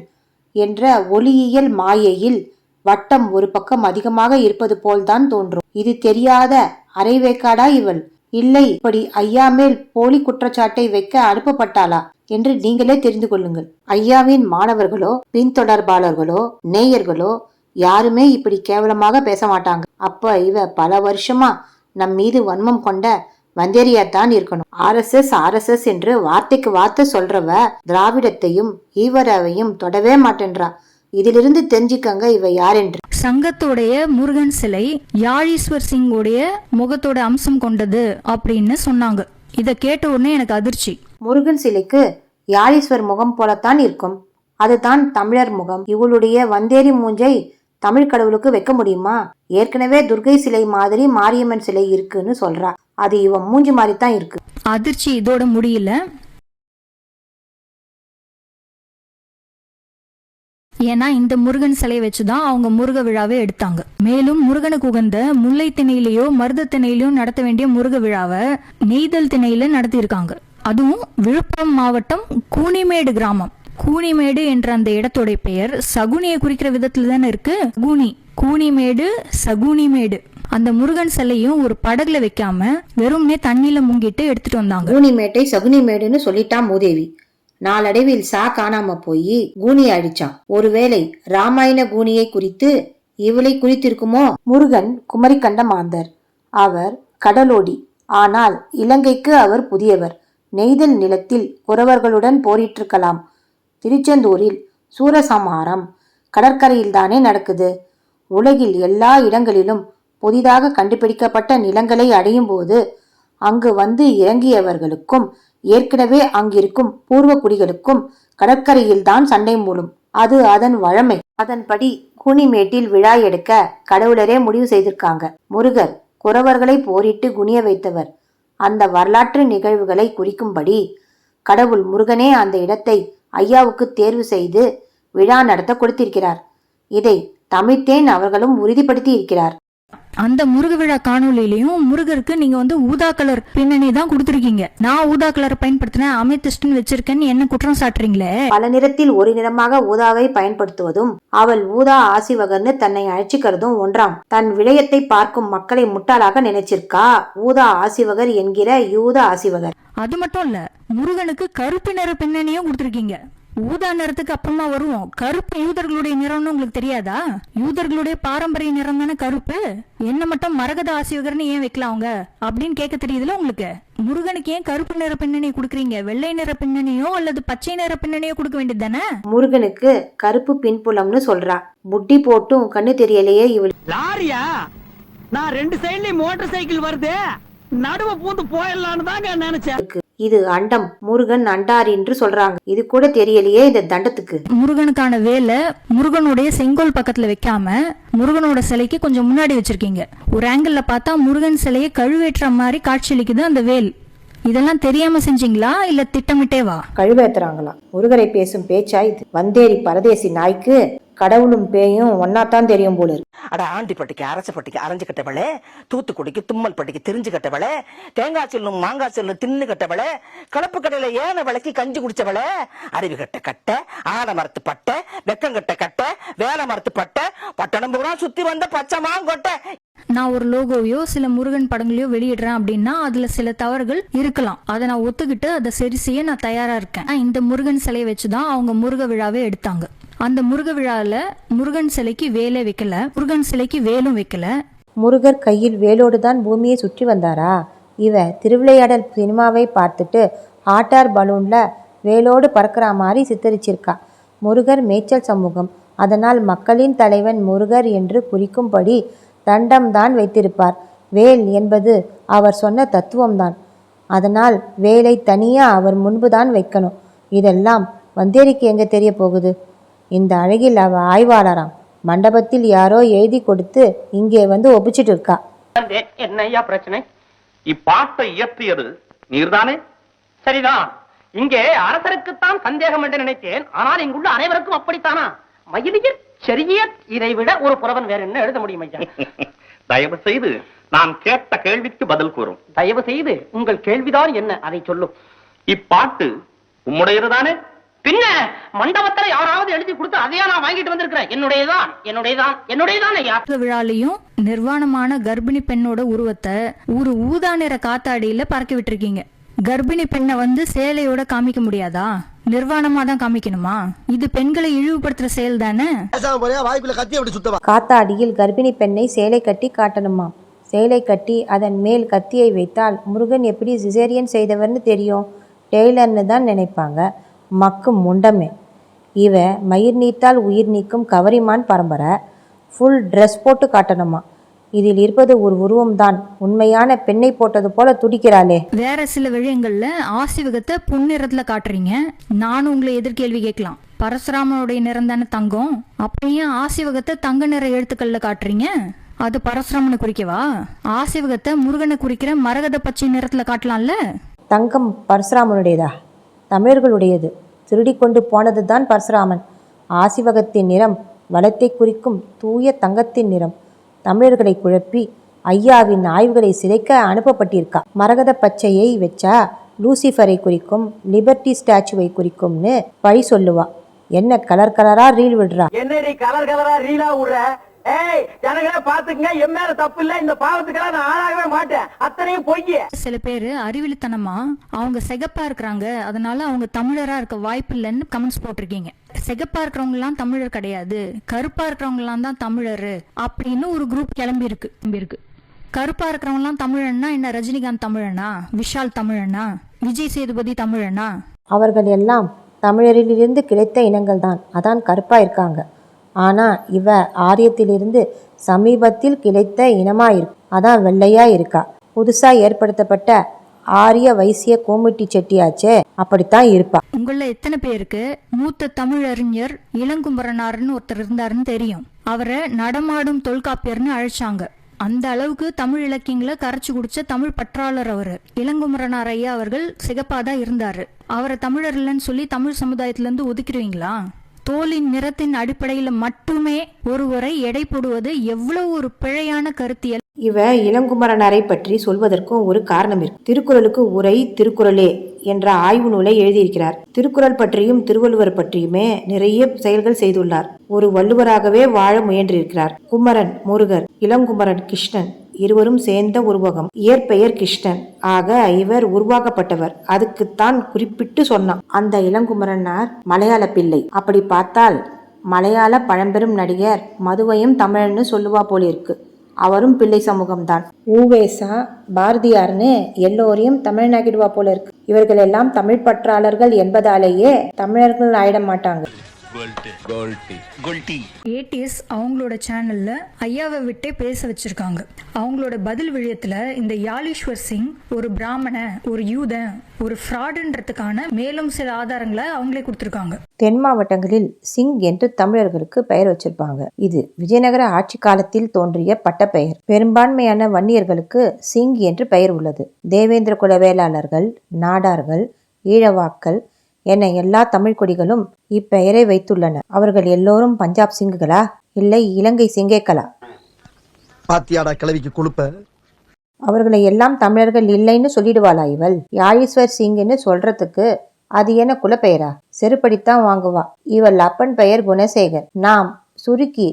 என்ற ஒளியியல் மாயையில் வட்டம் ஒரு பக்கம் அதிகமாக இருப்பது போல்தான் தோன்றும். இது தெரியாத அரைவேக்காடா இவள்? இல்லை, இப்படி ஐயா மேல் போலி குற்றச்சாட்டை வைக்க அனுப்பப்பட்டாளா என்று நீங்களே தெரிந்து கொள்ளுங்கள். ஐயாவின் மாணவர்களோ பின்தொடர்பாளர்களோ நேயர்களோ யாருமே இப்படி கேவலமாக பேச மாட்டாங்க. அப்ப இவ பல வருஷமா நம் மீது வன்மம் கொண்ட வந்தேரியாத்தான் இருக்கணும். RSS என்று வார்த்தைக்கு வார்த்தை சொல்றவ திராவிடத்தையும் ஈவராவையும் தொடவே மாட்டேன்றா. இதிலிருந்து தெரிஞ்சுக்கங்க இவ யாரென்று. சங்கத்தோடைய முருகன் சிலை யாழீஸ்வர் சிங்கோடைய முகத்தோட அம்சம் கொண்டது அப்படின்னு சொன்னாங்க. இத கேட்ட உடனே எனக்கு அதிர்ச்சி. முருகன் சிலைக்கு யாழீஸ்வர் முகம் போலத்தான் இருக்கும். அதுதான் தமிழர் முகம். இவளுடைய வந்தேரி மூஞ்சை தமிழ் கடவுளுக்கு வைக்க முடியுமா? ஏற்கனவே துர்கை சிலை மாதிரி மாரியம்மன் சிலை இருக்குன்னு சொல்றா. அது இவ மூஞ்சி மாதிரி தான் இருக்கு. அதிர்ச்சி இதோட முடியல. ஏன்னா இந்த முருகன் சிலையை வச்சுதான் அவங்க முருக விழாவை எடுத்தாங்க. மேலும் முருகனுக்கு உகந்த முல்லை திணையிலேயோ மருத திணையிலையோ நடத்த வேண்டிய முருக விழாவை நெய்தல் திணையில நடத்தியிருக்காங்க. அதுவும் விழுப்புரம் மாவட்டம் கூனிமேடு கிராமம். கூனிமேடு என்ற அந்த இடத்தோட பெயர் சகுனியை குறிக்கிற விதத்துல தானே இருக்கு. கூனிமேடு சகுனிமேடு. அந்த முருகன் சிலையும் ஒரு படகுல வைக்காம வெறும்னே தண்ணியில முங்கிட்டு எடுத்துட்டு வந்தாங்க. கூனிமேட்டை சகுனிமேடுன்னு சொல்லிட்டா மூதேவி. நாளடைவில் சா காணாம போய் கூனி அடிச்சான். ஒருவேளை ராமாயண கூனியை குறித்து இவளை குறித்திருக்குமோ? முருகன் குமரிக்கண்ட மாந்தர். அவர் கடலோடி. ஆனால் இலங்கைக்கு அவர் புதியவர். நெய்தல் நிலத்தில் குறவர்களுடன் போரிட்டிருக்கலாம். திருச்செந்தூரில் சூரசம்ஹாரம் கடற்கரையில்தானே நடக்குது. உலகில் எல்லா இடங்களிலும் புதிதாக கண்டுபிடிக்கப்பட்ட நிலங்களை அடையும் போது அங்கு வந்து இறங்கியவர்களுக்கும் ஏற்கனவே அங்கிருக்கும் பூர்வ குடிகளுக்கும் கடற்கரையில்தான் சண்டை மூடும். அது அதன் வழமை. அதன்படி கூனிமேட்டில் விழா எடுக்க கடவுளரே முடிவு செய்திருக்காங்க. முருகர் குறவர்களை போரிட்டு குனிய வைத்தவர். அந்த வரலாற்று நிகழ்வுகளை குறிக்கும்படி கடவுள் முருகனே அந்த இடத்தை ஐயாவுக்கு தேர்வு செய்து விழா நடத்த கொடுத்திருக்கிறார். இதை தமிழ்த்தேன் அவர்களும் உறுதிப்படுத்தி இருக்கிறார். அந்த முருக விழா காணொலியிலையும் முருகருக்கு நீங்க ஊதா கலர் பின்னணி தான் கொடுத்துருக்கீங்க. நான் ஊதா கலர் பயன்படுத்தினேன், அமிர்திஷ்டன் வச்சிருக்கேன்னு என்ன குற்றம் சாட்டுறீங்களே? பல நிறத்தில் ஒரு நிறமாக ஊதாவை பயன்படுத்துவதும் அவள் ஊதா ஆசிவகர்னு தன்னை அழைச்சிக்கிறதும் ஒன்றாம். தன் விடயத்தை பார்க்கும் மக்களை முட்டாளாக நினைச்சிருக்கா ஊதா ஆசிவகர் என்கிற யூத ஆசிவகர். அது மட்டும் இல்ல, முருகனுக்கு கருப்பு நிற பின்னணியும் கொடுத்துருக்கீங்க. ஊதா நிறத்துக்கு அப்புறமா வருவோம். கருப்பு யூதர்களுடைய நிறம்னு உங்களுக்கு தெரியாதா? யூதர்களுடைய பாரம்பரிய நிறம் தானே கருப்பு. என்ன மட்டும் மரகத ஆசிவகர்னு ஏன் வைக்கலாம் அவங்க அப்படின்னு கேட்க தெரியுதுல உங்களுக்கு? முருகனுக்கு ஏன் கருப்பு நிற பின்னணி கொடுக்குறீங்க? வெள்ளை நிற பின்னணியோ அல்லது பச்சை நிற பின்னணியோ கொடுக்க வேண்டியது தானே? முருகனுக்கு கருப்பு பின்புலம்னு சொல்றா. புட்டி போட்டும் கண்ணு தெரியலையே இவள். லாரியா? நான் 2 சைடுலயும் மோட்டார் சைக்கிள் வருது, நடுவ பூந்து போயிடலான்னு தாங்க நினைச்சேன். இது அண்டம். முருகன் அண்டார் என்று சொல்றாங்க. இது கூட தெரியலையே இந்த தண்டத்துக்கு. முருகனுக்கான வேலை முருகனுடைய செங்கோல் பக்கத்துல வைக்காம முருகனோட சிலைக்கு கொஞ்சம் முன்னாடி வச்சிருக்கீங்க. ஒரு ஆங்கிள் பார்த்தா முருகன் சிலையை கழுவேற்ற மாதிரி காட்சியளிக்குது அந்த வேல். இதெல்லாம் தெரியாம செஞ்சீங்களா இல்ல திட்டமிட்டேவா? கழுவேத்துறாங்களாம். முருகரை பேசும் பேச்சா இது? வந்தேரி பரதேசி நாய்க்கு கடவுளும் பேயும் ஒன்னாத்தான் தெரியும் போல இருக்கு. அட ஆண்டிப்பட்டிக்கு அரசப்பட்டிக்கு அரைஞ்சு கட்டவளே, தூத்துக்குடிக்கு தும்மல் பட்டிக்கு திரிஞ்சு கட்டவளே, தேங்காய் செல்லும் மாங்காய் செல்லும் தின்னு கட்டவளே, கலப்பு கடையில ஏன விளக்கி கஞ்சி குடிச்சவளே, அறிவு கட்ட கட்ட, ஆட மரத்து பட்டை, வெக்கங்கட்ட கட்ட, வேலை மரத்து பட்டை, பட்டணம் பூரா சுத்தி வந்த பச்சை மாங்கொட்டை. நான் ஒரு லோகோவையோ சில முருகன் படங்களையோ வெளியிடுறேன் அப்படின்னா அதுல சில தவறுகள் இருக்கலாம். அதை நான் ஒத்துக்கிட்டு அதை சரி செய்ய நான் தயாரா இருக்கேன். இந்த முருகன் சிலையை வச்சுதான் அவங்க முருக விழாவே எடுத்தாங்க. அந்த முருக விழால முருகன் சிலைக்கு வேலை வைக்கல, முருகன் சிலைக்கு வேலும் வைக்கல. முருகர் கையில் வேலோடு தான் பூமியை சுற்றி வந்தாரா? இவ திருவிளையாடல் சினிமாவை பார்த்துட்டு ஹாட்டார் பலூன்ல வேலோடு பறக்கிற மாதிரி சித்தரிச்சிருக்கா. முருகர் மேய்ச்சல் சமூகம், அதனால் மக்களின் தலைவன் முருகர் என்று குறிக்கும்படி தண்டம்தான் வைத்திருப்பார். வேல் என்பது அவர் சொன்ன தத்துவம்தான். அதனால் வேலை தனியா அவர் முன்புதான் வைக்கணும். இதெல்லாம் வந்தேரிக்கு எங்க தெரிய போகுது? இந்த அழகில் அவ ஆய்வாளராம். மண்டபத்தில் யாரோ எழுதி கொடுத்து இங்கே வந்து ஒப்பிச்சிட்டு இருக்கா. என்னையா பிரச்சனை? இப்பாட்டை இயற்றியது நீர்தானே? சரிதான். இங்கே அரசருக்குத்தான் சந்தேகம் என்று நினைத்தேன். ஆனால் இங்குள்ள அனைவருக்கும் அப்படித்தானா? மயிலியர் செரியர் இதை விட ஒரு புலவன் வேற என்ன எழுத முடியும் ஐயா? தயவு செய்து நான் கேட்ட கேள்விக்கு பதில் கூறும். தயவு செய்து உங்கள் கேள்விதான் என்ன, அதை சொல்லும். இப்பாட்டு உம்முடையதுதானே? பின்ன மண்டபத்துல யாராவது எழுதி கொடுத்து அதையா நான் வாங்கிட்டு வந்திருக்கிறேன். என்னுடையதான் என்னுடையதான் என்னுடையதான் ஐயா. விழாலையும் நிர்வாணமான கர்ப்பிணி பெண்ணோட உருவத்தை ஒரு ஊதா நிற காத்தாடியில பறக்க விட்டுருக்கீங்க. கர்ப்பிணி பெண்ணை வந்து சேலையோட காமிக்க முடியாதா? நிர்வாணமா தான் காமிக்கணுமா? இது பெண்களை இழிவுபடுத்துற செயல் தானே. காத்தாடியில் கர்ப்பிணி பெண்ணை சேலை கட்டி காட்டணுமா? சேலை கட்டி அதன் மேல் கத்தியை வைத்தால் முருகன் எப்படி சிசேரியன் செய்தவர்னு தெரியும்? டெய்லர்னு தான் நினைப்பாங்க. மக்கும் முண்டமே. இவ மயிர் நீத்தால் உயிர் நீக்கும் கவரிமான் பரம்பரை. ஃபுல் ட்ரெஸ் போட்டு காட்டணுமா? இதில் இருப்பது ஒரு உருவம் தான். உண்மையான பெண்ணை போட்டது போல துடிக்கிறாளே. வேற சில விஷயங்கள்ல ஆசிவகத்தை புன்னிறத்துல காட்டுறீங்க. நானும் உங்களை எதிர்கேள்வி கேட்கலாம். பரசுராமனுடைய நிறம் தானே தங்கம், அப்படியே ஆசிவகத்தை தங்க நிற எழுத்துக்கள்ல காட்டுறீங்க. அது பரசுராமனை குறிக்கவா? ஆசிவகத்தை முருகனை குறிக்கிற மரகத பச்சை நிறத்துல காட்டலாம்ல. தங்கம் பரசுராமனுடையதா? தமிழர்களுடையது. திருடி கொண்டு போனது தான் பரசுராமன். ஆசிவகத்தின் நிறம் வளத்தை குறிக்கும் தூய தங்கத்தின் நிறம். தமிழர்களை குழப்பி ஐயாவின் ஆய்வுகளை சிதைக்க அனுப்பப்பட்டிருக்கா. மரகத பச்சையை வச்சா லூசிஃபரை குறிக்கும், லிபர்ட்டி ஸ்டாச்சுவை குறிக்கும்னு பழி சொல்லுவா. என்ன கலர் கலரா ரீல் விடுறா. என்னடி கலர் கலரா ரீலா விடுற? ஏய் ஜனங்களே பாத்துங்க, என் மேல தப்பு இல்ல. இந்த பாவத்துக்கெல்லாம் நான் ஆளாகவே மாட்டேன். அத்தனையும் பொய். சில பேரு அறிவிலித்தனமா அவங்க சிகப்பா இருக்கிறாங்க, அதனால அவங்க தமிழரா இருக்க வாய்ப்பு இல்லைன்னு கமெண்ட்ஸ் போட்டிருக்கீங்க. சிகப்பா இருக்கிறவங்க எல்லாம் தமிழர் கிடையாது, கருப்பா இருக்கிறவங்க எல்லாம் தான் தமிழரு அப்படின்னு ஒரு குரூப் கிளம்பி இருக்கு. கருப்பா இருக்கிறவங்க எல்லாம் தமிழன்னா என்ன? ரஜினிகாந்த் தமிழனா? விஷால் தமிழனா? விஜய் சேதுபதி தமிழனா? அவர்கள் எல்லாம் தமிழரிலிருந்து கிடைத்த இனங்கள் தான். அதான் கருப்பா இருக்காங்க. ஆனா இவ ஆரியத்திலிருந்து சமீபத்தில் கிடைத்த இனமா இருக்கு. அதான் வெள்ளையா இருக்கா. புதுசா ஏற்படுத்தப்பட்ட ஆரிய வைசிய கோமிட்டி செட்டியாச்சே, அப்படித்தான் இருப்பா. உங்கள எத்தனை பேருக்கு மூத்த தமிழறிஞர் இளங்குமரனார்னு ஒருத்தர் இருந்தாருன்னு தெரியும்? அவரை நடமாடும் தொல்காப்பியர்னு அழைச்சாங்க. அந்த அளவுக்கு தமிழ் இலக்கியங்களை கரைச்சு குடிச்ச தமிழ் பற்றாளர் அவரு. இளங்குமரனார் ஐயா அவர்கள் சிகப்பாதான் இருந்தாரு. அவரை தமிழர் இல்லைன்னு சொல்லி தமிழ் சமுதாயத்துல இருந்து ஒதுக்கிடுவீங்களா? தோலின் நிறத்தின் அடிப்படையில மட்டுமே ஒருவரை எடை போடுவது எவ்வளவு ஒரு பிழையான கருத்தியல். இவ இளங்குமரனாரை பற்றி சொல்வதற்கும் ஒரு காரணம் இருக்கு. திருக்குறளுக்கு உரை திருக்குறளே என்ற ஆய்வு நூலை எழுதியிருக்கிறார். திருக்குறள் பற்றியும் திருவள்ளுவர் பற்றியுமே நிறைய செயல்கள் செய்துள்ளார். ஒரு வள்ளுவராகவே வாழ முயன்றிருக்கிறார். குமரன் முருகர், இளங்குமரன் கிருஷ்ணன் இருவரும் சேர்ந்த உருவகம். இயற்பெயர் கிருஷ்ணன். ஆக இவர் உருவாக்கப்பட்டவர். அதுக்குத்தான் குறிப்பிட்டு சொன்னான். அந்த இளங்குமரனார் மலையாள பிள்ளை. அப்படி பார்த்தால் மலையாள பழம்பெரும் நடிகர் மதுவையும் தமிழன்னு சொல்லுவா போலிருக்கு. அவரும் பிள்ளை சமூகம்தான். ஊவேசா, பாரதியார்னு எல்லோரையும் தமிழ்நாகிடுவா போல இருக்கு. இவர்கள் எல்லாம் தமிழ் பற்றாளர்கள் என்பதாலேயே தமிழர்கள் ஆயிட மாட்டாங்க. ஏடிஎஸ் அவங்களோட சேனல்ல ஐயாவை விட்டே பேச வச்சிருக்காங்க. அவங்களோட பதில் விழியத்துல இந்த யாலீஸ்வர் சிங் ஒரு பிராமண, ஒரு யூதன், ஒரு ஃப்ராடுன்றதுக்கான மேலும் சில ஆதாரங்களை அவங்களே கொடுத்திருக்காங்க. தென் மாவட்டங்களில் சிங் என்று தமிழர்களுக்கு பெயர் வச்சிருப்பாங்க. இது விஜயநகர ஆட்சி காலத்தில் தோன்றிய பட்டப்பெயர். பெரும்பான்மையான வன்னியர்களுக்கு சிங் என்று பெயர் உள்ளது. தேவேந்திர குல வேளாளர்கள், நாடார்கள், ஈழவாக்கள் என எல்லா தமிழ் குடிகளும் இப்பெயரை வைத்துள்ளன. அவர்கள் எல்லோரும் பஞ்சாப் சிங்குகளா இல்லை இலங்கை சிங்கேக்களா? பாத்தியாடா கிளவிக்கு கொழுப்ப. அவர்களை எல்லாம் தமிழர்கள் இல்லைன்னு சொல்லிடுவாளா இவள்? யாழீஸ்வர் சிங்னு சொல்றதுக்கு அது என்ன குலப்பெயரா? செருப்படித்தான் வாங்குவா. இவள் அப்பன் பெயர் குணசேகர். நாம் சுருக்கி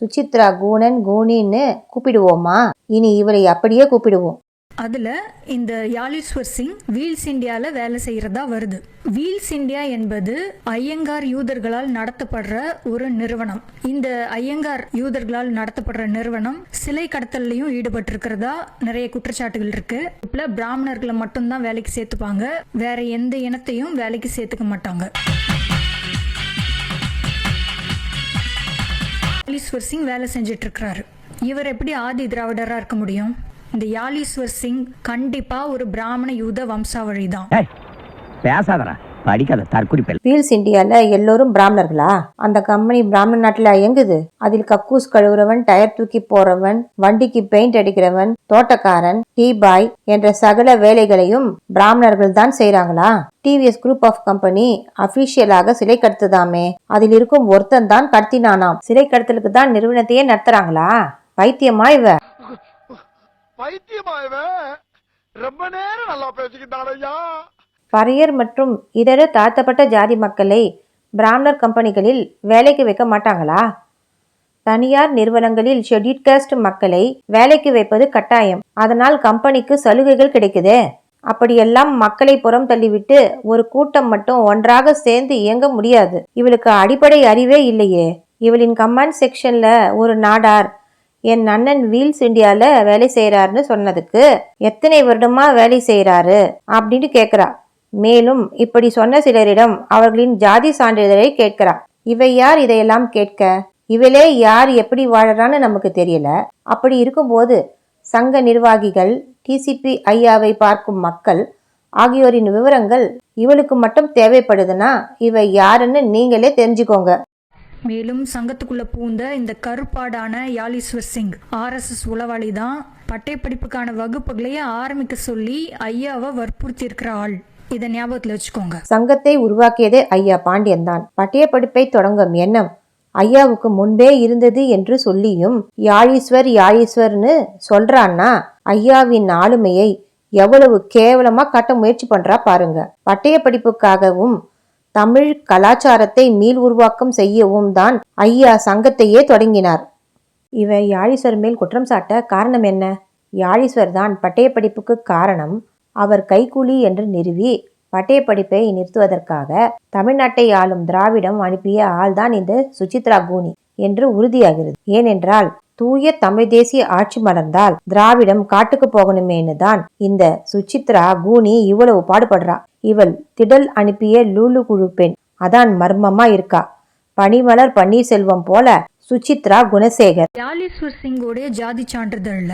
சுசித்ரா கூனன் கூனின்னு கூப்பிடுவோமா? இனி இவளை அப்படியே கூப்பிடுவோம். அதுல இந்த யாலீஸ்வர் சிங் வீல்ஸ் இந்தியால வேலை செய்யறதா வருது. வீல்ஸ் இந்தியா என்பது ஐயங்கார் யூதர்களால் நடத்தப்படுற ஒரு நிறுவனம். இந்த ஐயங்கார் யூதர்களால் நடத்தப்படுற நிறுவனம் சிலை கடத்தல்லையும் ஈடுபட்டிருக்கிறதா நிறைய குற்றச்சாட்டுகள் இருக்கு. இப்ப பிராமணர்களை மட்டும்தான் வேலைக்கு சேர்த்துப்பாங்க, வேற எந்த இனத்தையும் வேலைக்கு சேர்த்துக்க மாட்டாங்க. யாலீஸ்வர் சிங் வேலை செஞ்சிட்டு இருக்கிறாரு. இவர் எப்படி ஆதி திராவிடரா இருக்க முடியும்? இந்த யாலீஸ்வர் சிங் கண்டிப்பா ஒரு பிராமண யூத வம்சாவழி தான். பேசாதடா, படிக்காத தற்குறிப்பல். வீல்ஸ் இந்தியால எல்லோரும் பிராமணர்களா? அந்த கம்பெனி பிராமண நாட்டுல இயங்குது. அதில் கக்கூஸ் கழுவுறவன், டயர் தூக்கி போறவன், வண்டிக்கு பெயிண்ட் அடிக்கிறவன், தோட்டக்காரன், டீ பாய் என்ற சகல வேலைகளையும் பிராமணர்கள் தான் செய்யறாங்களா? டிவிஎஸ் குரூப் ஆஃப் கம்பெனி அபிஷியலாக சிலை கடத்துதாமே. அதில் இருக்கும் ஒருத்தன் தான் கடத்தினானாம். சிலை கடத்தலுக்கு தான் நிறுவனத்தையே நடத்துறாங்களா? பைத்தியமா இவ? ரொம்ப நேரம் நல்லா பேசிக்கிட்டாளையா. பறையர் மற்றும் இதர தாழ்த்தப்பட்ட ஜாதி மக்களை பிராமணர் கம்பெனிகளில் வேலைக்கு வைக்க மாட்டாங்களா? தனியார் நிறுவனங்களில் ஷெட்யூல்ட் காஸ்ட் மக்களை வேலைக்கு வைப்பது கட்டாயம். அதனால் கம்பெனிக்கு சலுகைகள் கிடைக்குதே. அப்படியெல்லாம் மக்களை புறம் தள்ளிவிட்டு ஒரு கூட்டம் மட்டும் ஒன்றாக சேர்ந்து இயங்க முடியாது. இவளுக்கு அடிப்படை அறிவே இல்லையே. இவளின் கமெண்ட் செக்ஷன்ல ஒரு நாடார் என் அண்ணன் வீல்ஸ் இந்தியால வேலை செய்யறாருன்னு சொன்னதுக்கு எத்தனை வருடமா வேலை செய்யறாரு அப்படின்னு கேட்கிறா. மேலும் இப்படி சொன்ன சிலரிடம் அவர்களின் ஜாதி சான்றிதழை கேட்கிறா. இவை யார் இதையெல்லாம் கேட்க? இவளே யார் எப்படி வாழறான்னு நமக்கு தெரியல. அப்படி இருக்கும்போது சங்க நிர்வாகிகள், டிசிபி ஐயாவை பார்க்கும் மக்கள் ஆகியோரின் விவரங்கள் இவளுக்கு மட்டும் தேவைப்படுதுன்னா இவ யாருன்னு நீங்களே தெரிஞ்சுக்கோங்க. மேலும் சங்கத்துக்குள்ள பூந்த இந்த கருப்பாடான யாலீஸ்வர் சிங் RSS உளவாளி தான். பட்டயப்படிப்புக்கான வகுப்புகளையே ஆரம்பிக்க சொல்லி ஐயாவை வற்புறுத்தி இருக்கிற ஆள். இதை ஞாபகத்துல வச்சுக்கோங்க. சங்கத்தை உருவாக்கியதே ஐயா பாண்டியன் தான். பட்டயப்படிப்பை தொடங்கும் எண்ணம் ஐயாவுக்கு முன்பே இருந்தது என்று சொல்லியும் யாழீஸ்வர்னு சொல்றான்னா ஐயாவின் ஆளுமையை எவ்வளவு கேவலமா காட்ட முயற்சி பண்றா பாருங்க. பட்டயப்படிப்புக்காகவும் தமிழ் கலாச்சாரத்தை மீள் உருவாக்கம் செய்யவும் தான் ஐயா சங்கத்தையே தொடங்கினார். இவ யாழீஸ்வர் மேல் குற்றம் சாட்ட காரணம் என்ன? யாழீஸ்வர் தான் பட்டயப்படிப்புக்கு காரணம். அவர் கைக்கூலி என்று நிறுவி பட்டயப்படிப்பை நிறுத்துவதற்காக தமிழ்நாட்டை ஆளும் திராவிடம் அனுப்பிய ஆள்தான் இந்த சுசித்ரா கூனி என்று உறுதியாகிறது. ஏனென்றால் தூய தமிழ் தேசிய ஆட்சி மலர்ந்தால் திராவிடம் காட்டுக்கு போகணுமேனு தான் இந்த சுசித்ரா கூனி இவ்வளவு பாடுபடுறா. இவள் திடல் அனுப்பிய லூலு குழு பெண். அதான் மர்மமா இருக்கா. பனிமலர் பன்னீர்செல்வம் போல சுசித்ரா குணசேகர். யாலீஸ்வர் சிங்கோடைய ஜாதி சான்றிதழ்ல,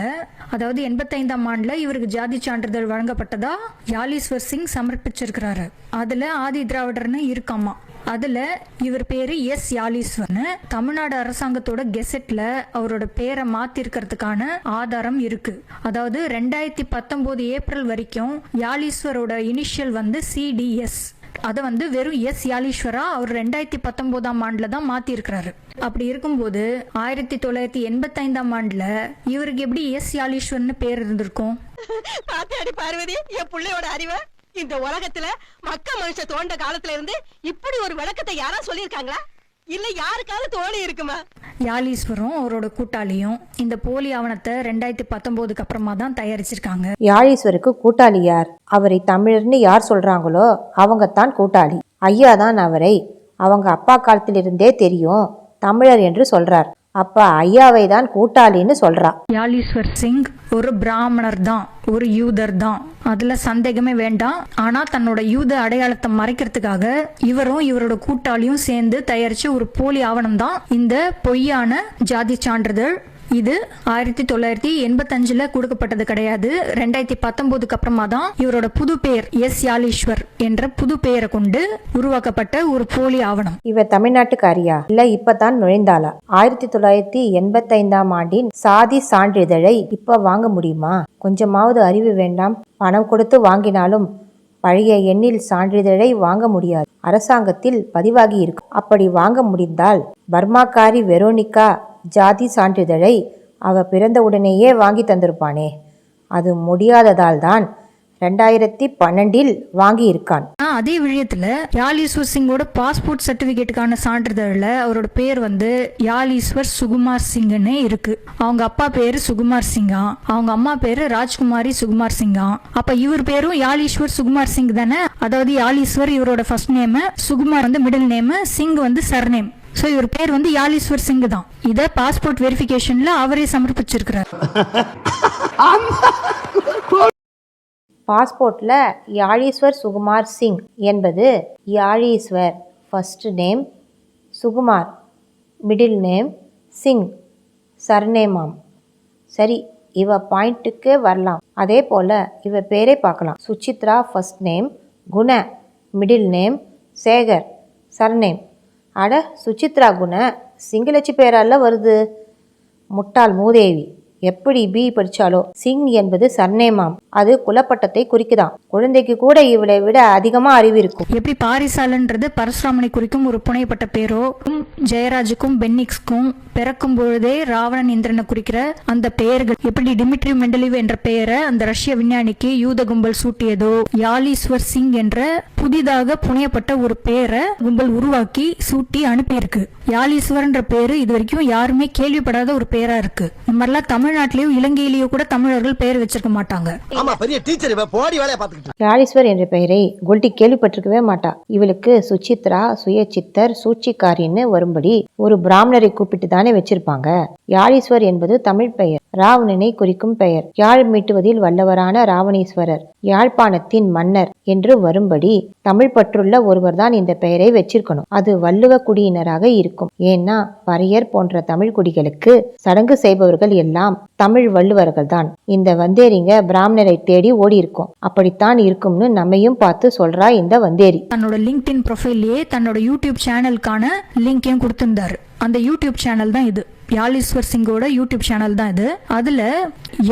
அதாவது 85ஆம் ஆண்டுல இவருக்கு ஜாதி சான்றிதழ் வழங்கப்பட்டதா யாலீஸ்வர் சிங் சமர்ப்பிச்சிருக்கிறாரு. அதுல ஆதி திராவிடர்னு இருக்காமா. அதுல இவர் பேரு யாலீஸ்வர்னு தமிழ்நாடு அரசாங்கத்தோட கெசெட்ல அவரோட பேரை மாத்தி இருக்கிறதுக்கான ஆதாரம் இருக்கு. அதாவது 2019 ஏப்ரல் வரைக்கும் யாலீஸ்வரோட இனிஷியல் வந்து CDS. அதை வந்து வெறும் யாலீஸ்வரா அவர் 2019ஆம் ஆண்டுல தான் மாத்தி இருக்கிறாரு. அப்படி இருக்கும்போது 1985ஆம் ஆண்டுல இவருக்கு எப்படி யாலீஸ்வர்னு பேர் இருந்திருக்கும்? பாத்தியாடி பார்வதி, என் பிள்ளையோட அறிவை. இந்த உலகத்துல மக்க மனுஷ தோண்ட காலத்துல இருந்து இப்படி ஒரு விளக்கத்தை யாரா சொல்லியிருக்காங்களா? இல்ல யாருக்காவது தோணி இருக்குமா? யாலீஸ்வரும் அவரோட கூட்டாளியும் இந்த போலி ஆவணத்தை 2019க்கு அப்புறமா தான் தயாரிச்சிருக்காங்க. யாழீஸ்வருக்கு கூட்டாளி யார்? அவரை தமிழர்னு யார் சொல்றாங்களோ அவங்க தான் கூட்டாளி. ஐயா தான் அவரை அவங்க அப்பா காலத்திலிருந்தே தெரியும் தமிழர் என்று சொல்றார். அப்ப ஐயாவை தான் கூட்டாளின்னு சொல்றா. யாலீஸ்வர் சிங் ஒரு பிராமணர் தான், ஒரு யூதர் தான், அதுல சந்தேகமே வேண்டாம். ஆனா தன்னோட யூத அடையாளத்தை மறைக்கிறதுக்காக இவரும் இவரோட கூட்டாளியும் சேர்ந்து தயாரிச்ச ஒரு போலி ஆவணம் தான் இந்த பொய்யான ஜாதி சான்றிதழ். இது 1985 கொடுக்கப்பட்டது கிடையாது. 2019 அப்புறமா தான் இவரோட புது பெயர் எஸ் யாலீஸ்வர் என்ற புது பெயரை கொண்டு உருவாக்கப்பட்ட ஒரு போலி ஆவணம். இவ தமிழ்நாட்டுக்காரியா இல்ல இப்பதான் நுழைந்தாளா? 1985 ஆண்டின் சாதி சான்றிதழை இப்ப வாங்க முடியுமா? கொஞ்சமாவது அறிவு வேண்டாம்? பணம் கொடுத்து வாங்கினாலும் பழைய எண்ணில் சான்றிதழை வாங்க முடியாது. அரசாங்கத்தில் பதிவாகி இருக்கும். அப்படி வாங்க முடிந்தால் பர்மாக்காரி வெரோனிகா ஜாதி சான்றிதழை அவ பிறந்தவுடனேயே வாங்கி தந்திருப்பானே. அது முடியாததால் தான் 2012 வாங்கி இருக்கான். அதே விஷயத்துல யாலீஸ்வர் சிங்கோட பாஸ்போர்ட் சர்டிபிகேட்டுக்கான சான்றிதழ்ல அவரோட பேர் வந்து யாலீஸ்வர் சுகுமார் சிங்னே இருக்கு. அவங்க அப்பா பேரு சுகுமார் சிங்கா, அவங்க அம்மா பேரு ராஜ்குமாரி சுகுமார் சிங்கா. அப்ப இவர் பேரும் யாலீஸ்வர் சுகுமார் சிங் தானே. அதாவது யாலீஸ்வர் இவரோட ஃபர்ஸ்ட் நேம், சுகுமார் வந்து மிடில் நேம், சிங் வந்து சர்நேம். சோ இவர் பேர் வந்து யாலீஸ்வர் சிங் தான். இத பாஸ்போர்ட் வெரிஃபிகேஷன்ல அவரே சமர்ப்பிச்சிருக்கிறார். பாஸ்போர்ட்ல யாழீஸ்வர் சுகுமார் சிங் என்பது Yazhiswar first name, Sukumar middle name, Singh சர்நேமாம். சரி, இவ பாயிண்ட்டுக்கு வரலாம். அதே போல இவ பேரே பார்க்கலாம். Suchitra first name, Guna middle name, Sekar surname. அட, சுசித்ரா குண சிங்களச்சி பேரால வருது. முட்டாள் மூதேவி, எப்படி பி படிச்சாலோ. சிங் என்பது சர்நேமாம், அது குலப்பட்டத்தை குறிக்குதாம். குழந்தைக்கு கூட இவளை விட அதிகமா அறிவு இருக்கும். எப்படி பாரிசாலன்றது பரசுராமனை குறிக்கும் ஒரு புனையப்பட்ட பேரோ, ஜெயராஜுக்கும் பென்னிக்ஸ்க்கும் பிறக்கும் பொழுதே ராவணன் இந்திரனை குறிக்கிற அந்த பெயர்கள் எப்படி டிமிட்ரி மெண்டலிவ் என்ற பெயரை அந்த ரஷ்ய விஞ்ஞானிக்கு யூத கும்பல் சூட்டியதோ, யாலீஸ்வர் சிங் என்ற புதிதாக புனையப்பட்ட ஒரு பெயரை கும்பல் உருவாக்கி சூட்டி அனுப்பியிருக்கு. யாலீஸ்வர்ன்ற பேரு இது வரைக்கும் யாருமே கேள்விப்படாத ஒரு பேரா இருக்கு. இந்த மாதிரிலாம் தமிழ்நாட்டிலேயோ இலங்கையிலேயோ கூட தமிழர்கள் பெயர் வச்சிருக்க மாட்டாங்க. ஆமா, பெரிய டீச்சர் இவ, போடி வேலைய பாத்துக்கிட்டு. யாழீஸ்வர் என்ற பெயரை குல்டி கேள்விப்பட்டிருக்கவே மாட்டா. இவளுக்கு சுசித்ரா, சுயச்சித்தர், சூழ்ச்சிக்காரின்னு வரும்படி ஒரு பிராமணரை கூப்பிட்டு தானே வச்சிருப்பாங்க. யாழீஸ்வர் என்பது தமிழ் பெயர், ராவணனை குறிக்கும் பெயர். யாழ் மீட்டுவதில் வல்லவரான ராவணேஸ்வரர், யாழ்ப்பாணத்தின் மன்னர் என்று வரும்படி தமிழ் பற்றுள்ள ஒருவர் தான் இந்த பெயரை வச்சிருக்கணும். அது வள்ளுவ குடியினராக இருக்கும். ஏன்னா பறையர் போன்ற தமிழ் குடிகளுக்கு சடங்கு செய்பவர்கள் எல்லாம் தமிழ் வள்ளுவர்கள் தான். இந்த வந்தேரிங்க பிராமணரை தேடி ஓடி இருக்கும். அப்படித்தான் இருக்கும்னு நம்மையும் பார்த்து சொல்றா இந்த வந்தேரி. தன்னோட லிங்க்டின் ப்ரொஃபைல்லையே தன்னோட யூடியூப் சேனலுக்கான லிங்கையும் கொடுத்திருந்தாரு. அந்த யூடியூப் சேனல் தான் இது. யாலீஸ்வர் சிங்கோட யூடியூப் சேனல் தான் இது. அதுல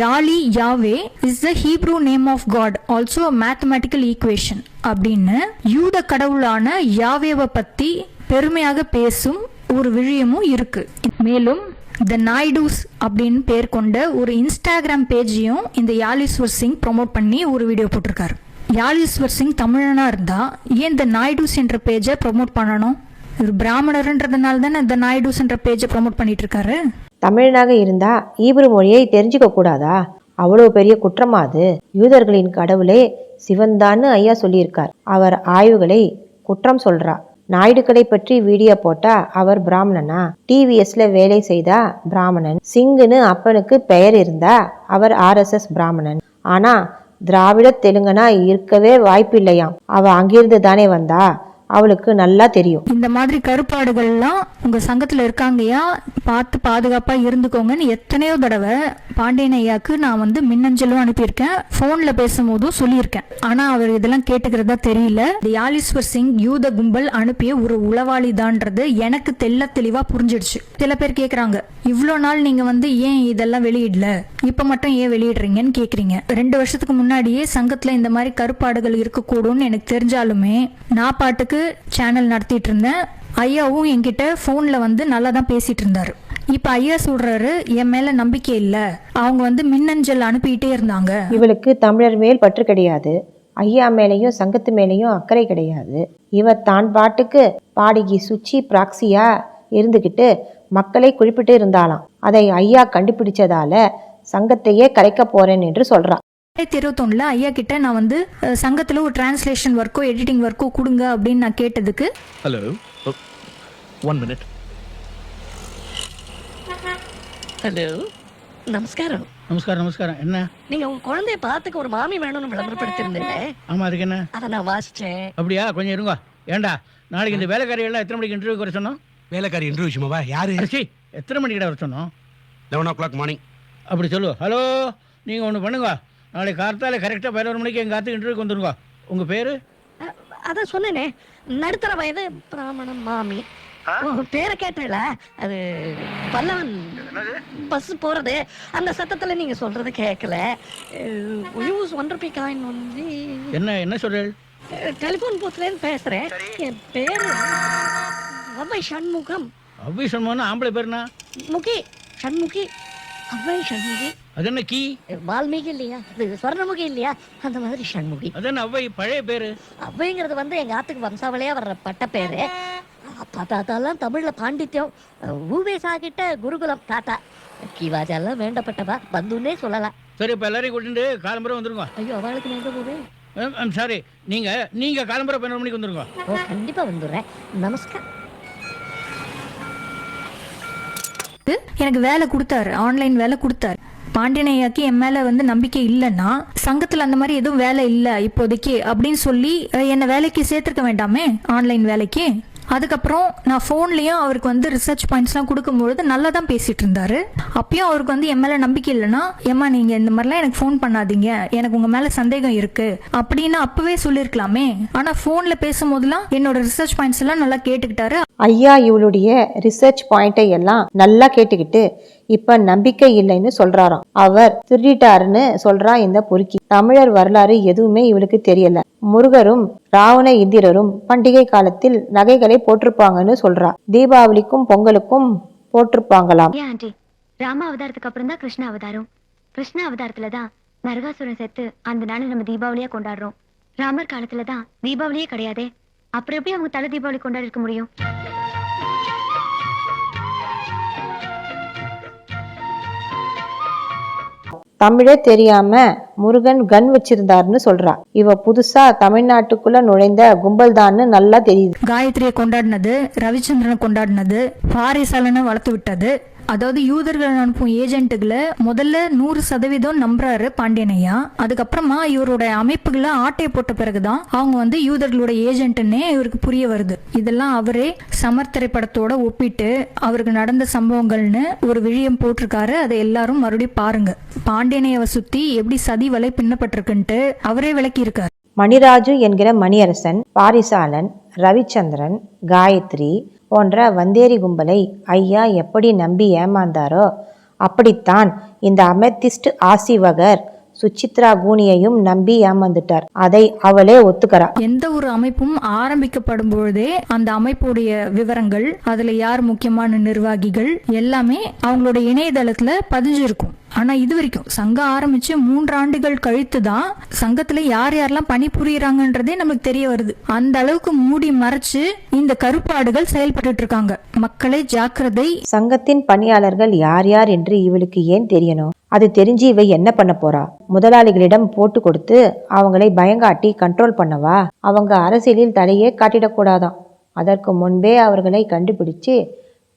யாலி Yahweh is the Hebrew name of God, also a mathematical equation அப்படின்னு யூத கடவுளான யாவேவை பத்தி பெருமையாக பேசும் ஒரு விஷயமும் இருக்கு. மேலும் த நாய்டூஸ் அப்படின்னு பேர் கொண்ட ஒரு இன்ஸ்டாகிராம் பேஜையும் இந்த யாலீஸ்வர் சிங் ப்ரொமோட் பண்ணி ஒரு வீடியோ போட்டிருக்காரு. யாலீஸ்வர் சிங் தமிழனா இருந்தா ஏன் த நாய்டூஸ் என்ற பேஜை ப்ரொமோட் பண்ணணும்? ஒரு பிராமணர்ன்றதுனால தானே த நாய்டூஸ் என்ற பேஜை ப்ரொமோட் பண்ணிட்டு இருக்காரு. தமிழனாக இருந்தா ஈப்ரு மொழியை தெரிஞ்சுக்க கூடாதா? அவ்வளவு பெரிய குற்றமா அது? யூதர்களின் கடவுளே சிவன்தான்னு ஐயா சொல்லியிருக்கார். அவர் ஆய்வுகளை குற்றம் சொல்றா. நாயுடுகளை பற்றி வீடியோ போட்டா அவர் பிராமணனா? டிவிஎஸ்ல வேலை செய்தா பிராமணன். சிங்குன்னு அப்பனுக்கு பெயர் இருந்தா அவர் RSS பிராமணன். ஆனா திராவிட தெலுங்கனா இருக்கவே வாய்ப்பில்லையாம். அவ அங்கிருந்து தானே வந்தா, அவளுக்கு நல்லா தெரியும். இந்த மாதிரி கருப்பாடுகள்லாம் உங்க சங்கத்துல இருக்காங்கயா, பார்த்து பாதுகாப்பா இருந்துக்கோங்கன்னு எத்தனையோ தடவை பாண்டியன் ஐயாக்கு நான் வந்து மின்னஞ்சலும் அனுப்பியிருக்கேன், போன்ல பேசும்போதும் சொல்லியிருக்கேன். ஆனா அவர் இதெல்லாம் கேட்டுக்கிறதா தெரியல. யாலீஸ்வர் சிங் யூத கும்பல் அனுப்பிய ஒரு உளவாளி தான்றது எனக்கு தெளிவா புரிஞ்சிடுச்சு. சில பேர் கேக்குறாங்க, இவ்வளோ நாள் நீங்க வந்து ஏன் இதெல்லாம் வெளியிடல, இப்ப மட்டும் ஏன் வெளியிடுறீங்கன்னு கேக்குறீங்க. 2 வருஷத்துக்கு முன்னாடியே சங்கத்துல இந்த மாதிரி கருப்பாடுகள் இருக்கக்கூடும்னு எனக்கு தெரிஞ்சாலுமே நான் பாட்டுக்கு சேனல் நடத்திட்டு இருந்தேன். ஐயாவும் என்கிட்ட போன்ல வந்து நல்லா தான் பேசிட்டு இருந்தாரு. இப்ப ஐயா சொல்றாரு என் மேல நம்பிக்கை இல்ல, அவங்க வந்து மின்னஞ்சல் அனுப்பிட்டே இருந்தாங்க. இவளுக்கு தமிழர் மேல் பற்று கிடையாது, ஐயா மேலையும் சங்கத்து மேலையும் அக்கறை கிடையாது. இவ தான் பாட்டுக்கு பாடகி சுச்சி பிராக்சியா இருந்துகிட்டு மக்களை குறிப்பிட்டு இருந்தாலாம். அதை ஐயா கண்டுபிடிச்சதால சங்கத்தையே கரைக்க போறேன் என்று சொல்றா. 2021 ஐயா கிட்ட நான் வந்து சங்கத்துல ஒரு டிரான்ஸ்லேஷன் ஒர்க்கோ எடிட்டிங் ஒர்க்கோ கொடுங்க அப்படின்னு நான் கேட்டதுக்கு, ஹலோ 1 minute. ஹலோ, நமஸ்காரம். நமஸ்காரம் நமஸ்காரம். என்ன? நீங்க உங்க குழந்தைய பார்த்துக்க ஒரு மாமி வேணும்னு விளம்பரப்படுத்திருந்தீங்களே. ஆமா, அதுக்கு என்ன? அதை நான் வாசிச்சேன். அப்படியா? கொஞ்சம் இருங்க. ஏண்டா, நாளைக்கு இந்த வேலைக்காரியெல்லாம் எத்தனை மணிக்கு இன்டர்வியூ வர சொன்னோம்? வேலைக்காரி இன்டர்வியூ விஷயமாவா? யாரு? எத்தனை மணிக்கிட்ட வர சொன்னோம்? 11 o'clock மார்னிங். அப்படி சொல்லு. ஹலோ, நீங்கள் ஒன்று பண்ணுங்க. நாளைக்கு கார்த்தால கரெக்டாக 11 மணிக்கு எங்கள் காத்துக்கு இன்டர்வியூக்கு வந்துருங்க. உங்கள் பேர்? அதான் சொன்னேனே, நடுத்தர வயது பிராமணம் மாமி. பேரை கேட்டல, அது பல்லவன் பஸ் போறது, அந்த சத்தத்துல நீங்க சொல்றது கேட்கல. Use ₹1 coin only. என்ன சொல்றேன்? டெலிபோன் பூத்ல இருந்து பேசுறேன். என் பேரு அவ்வை சண்முகம். அவ்வை சண்முகம் ஆம்பளை பேருனா? முகி சண்முகி. அவ்வை சண்முகி. அது என்ன கீ? வால்மீகி இல்லையா, இது சொர்ணமுகி இல்லையா, அந்த மாதிரி சண்முகி. அது என்ன அவ்வை பழைய பேரு? அவ்வைங்கிறது வந்து எங்க ஆத்துக்கு வம்சாவளியா வர்ற பட்ட பேரு. அப்பா தாத்தாலாம் தமிழ்ல பாண்டித்யம். ஊவேசா கிட்ட குருகுலம் தாத்தா. கிவாஜெல்லாம் வேண்டப்பட்டவா, பந்துன்னே சொல்லலாம். சரி, இப்போ எல்லாரையும் கூட்டிட்டு காலம்பரை வந்துருங்க. ஐயோ, அவளுக்கு நான் எங்க போவேன்? சாரி, நீங்க காலம்பரை 12 மணிக்கு வந்துருங்க. ஓ, கண்டிப்பா வந்துடுறேன். நமஸ்காரம். எனக்கு வேலை கொடுத்தாரு, ஆன்லைன் வேலை கொடுத்தாரு. பாண்டியனையாக்கு என் மேல வந்து நம்பிக்கை இல்லைன்னா, சங்கத்துல அந்த மாதிரி எதுவும் வேலை இல்லை இப்போதைக்கு அப்படின்னு சொல்லி என்னை வேலைக்கு சேர்த்துருக்க வேண்டாமே, ஆன்லைன் வேலைக்கு. அதுக்கப்புறம் நான் ஃபோன்லேயும் அவருக்கு வந்து ரிசர்ச் பாயிண்ட்ஸ்லாம் கொடுக்கும்பொழுது நல்லா தான் பேசிகிட்டு இருந்தார். அப்பயும் அவருக்கு வந்து என் மேலே நம்பிக்கை இல்லைன்னா, ஏம்மா நீங்கள் இந்த மாதிரிலாம் எனக்கு ஃபோன் பண்ணாதீங்க, எனக்கு உங்கள் மேலே சந்தேகம் இருக்குது அப்படின்னு அப்போவே சொல்லியிருக்கலாமே. ஆனால் ஃபோனில் பேசும்போதெல்லாம் என்னோட ரிசர்ச் பாயிண்ட்ஸ் எல்லாம் நல்லா கேட்டுக்கிட்டாரு. ஐயா இவளுடைய ரிசர்ச் பாயிண்டை எல்லாம் நல்லா கேட்டுக்கிட்டு இப்ப நம்பிக்கை இல்லைன்னு சொல்றாராம். அவர் திருடிட்டாருன்னு சொல்றா இந்த பொறுக்கி. தமிழர் வரலாறு எதுவுமே இவளுக்கு தெரியல. முருகரும் ராவண இந்திரரும் பண்டிகை காலத்தில் நகைகளை போட்டிருப்பாங்கன்னு சொல்றா. தீபாவளிக்கும் பொங்கலுக்கும் போட்டிருப்பாங்களாம். ஆண்டி, ராம அவதாரத்துக்கு அப்புறம் தான் கிருஷ்ண அவதாரம். கிருஷ்ண அவதாரத்துலதான் நரகாசுரன் செத்து அந்த நாளை நம்ம தீபாவளியா கொண்டாடுறோம். ராமர் காலத்துலதான் தீபாவளியே கிடையாதே. அப்புறம் எப்படி அவங்க தலை தீபாவளி கொண்டாடி இருக்க முடியும்? தமிழே தெரியாம முருகன் கன் வச்சிருந்தாருன்னு சொல்றா. இவ புதுசா தமிழ்நாட்டுக்குள்ள நுழைந்த கும்பல் தான்னு நல்லா தெரியுது. காயத்ரியை கொண்டாடினது, ரவிச்சந்திரனை கொண்டாடினது, பாரிசாலனை வளர்த்து விட்டது. அதாவது யூதர்கள் அனுப்பும் ஏஜென்ட்டுகளை முதல்ல 100% நம்புறாரு பாண்டியனையா. அதுக்கப்புறமா இவரோட அமைப்புகளை ஆட்டையை போட்ட பிறகுதான் அவங்க வந்து யூதர்களோட ஏஜென்ட்னே இவருக்கு புரிய வருது. இதெல்லாம் அவரே சமர் திரைப்படத்தோட ஒப்பிட்டு அவருக்கு நடந்த சம்பவங்கள்னு ஒரு விழியம் போட்டிருக்காரு. அதை எல்லாரும் மறுபடியும் பாருங்க. பாண்டியனையாவை சுத்தி எப்படி சதி வலை பின்னப்பட்டிருக்குன்ட்டு அவரே விளக்கி இருக்காரு. மணிராஜு என்கிற மணியரசன், பாரிசாலன், ரவிச்சந்திரன், காயத்ரி போன்ற வந்தேரி கும்பலை ஐயா எப்படி நம்பி ஏமாந்தாரோ அப்படித்தான் இந்த அமெத்திஸ்ட் ஆசிவகர் சுசித்ரா கூனியையும் நம்பி ஏமாந்துட்டார். அதை அவளே ஒத்துக்கிறா. எந்த ஒரு அமைப்பும் ஆரம்பிக்கப்படும் பொழுதே அந்த அமைப்புடைய விவரங்கள், அதுல யார் முக்கியமான நிர்வாகிகள் எல்லாமே அவங்களோட இணையதளத்துல பதிஞ்சிருக்கும். ஆனா இது வரைக்கும் சங்கம் ஆரம்பிச்சு 3 ஆண்டுகள் கழித்து தான் சங்கத்துல யார் யாரெல்லாம் பணிபுரியறாங்கன்றதே நமக்கு தெரிய வருது. அந்த அளவுக்கு மூடி மறைச்சு இந்த கருப்பாடுகள் செயல்பட்டு இருக்காங்க. மக்களை ஜாக்கிரதை. சங்கத்தின் பணியாளர்கள் யார் யார் என்று இவளுக்கு ஏன் தெரியணும்? அது தெரிஞ்சு இவ என்ன பண்ண போறா? முதலாளிகளிடம் போட்டு கொடுத்து அவங்களை பயங்காட்டி கண்ட்ரோல் பண்ணவா? அவங்க அரசியலில் தலையே காட்டிடக்கூடாதாம். அதற்கு முன்பே அவர்களை கண்டுபிடிச்சு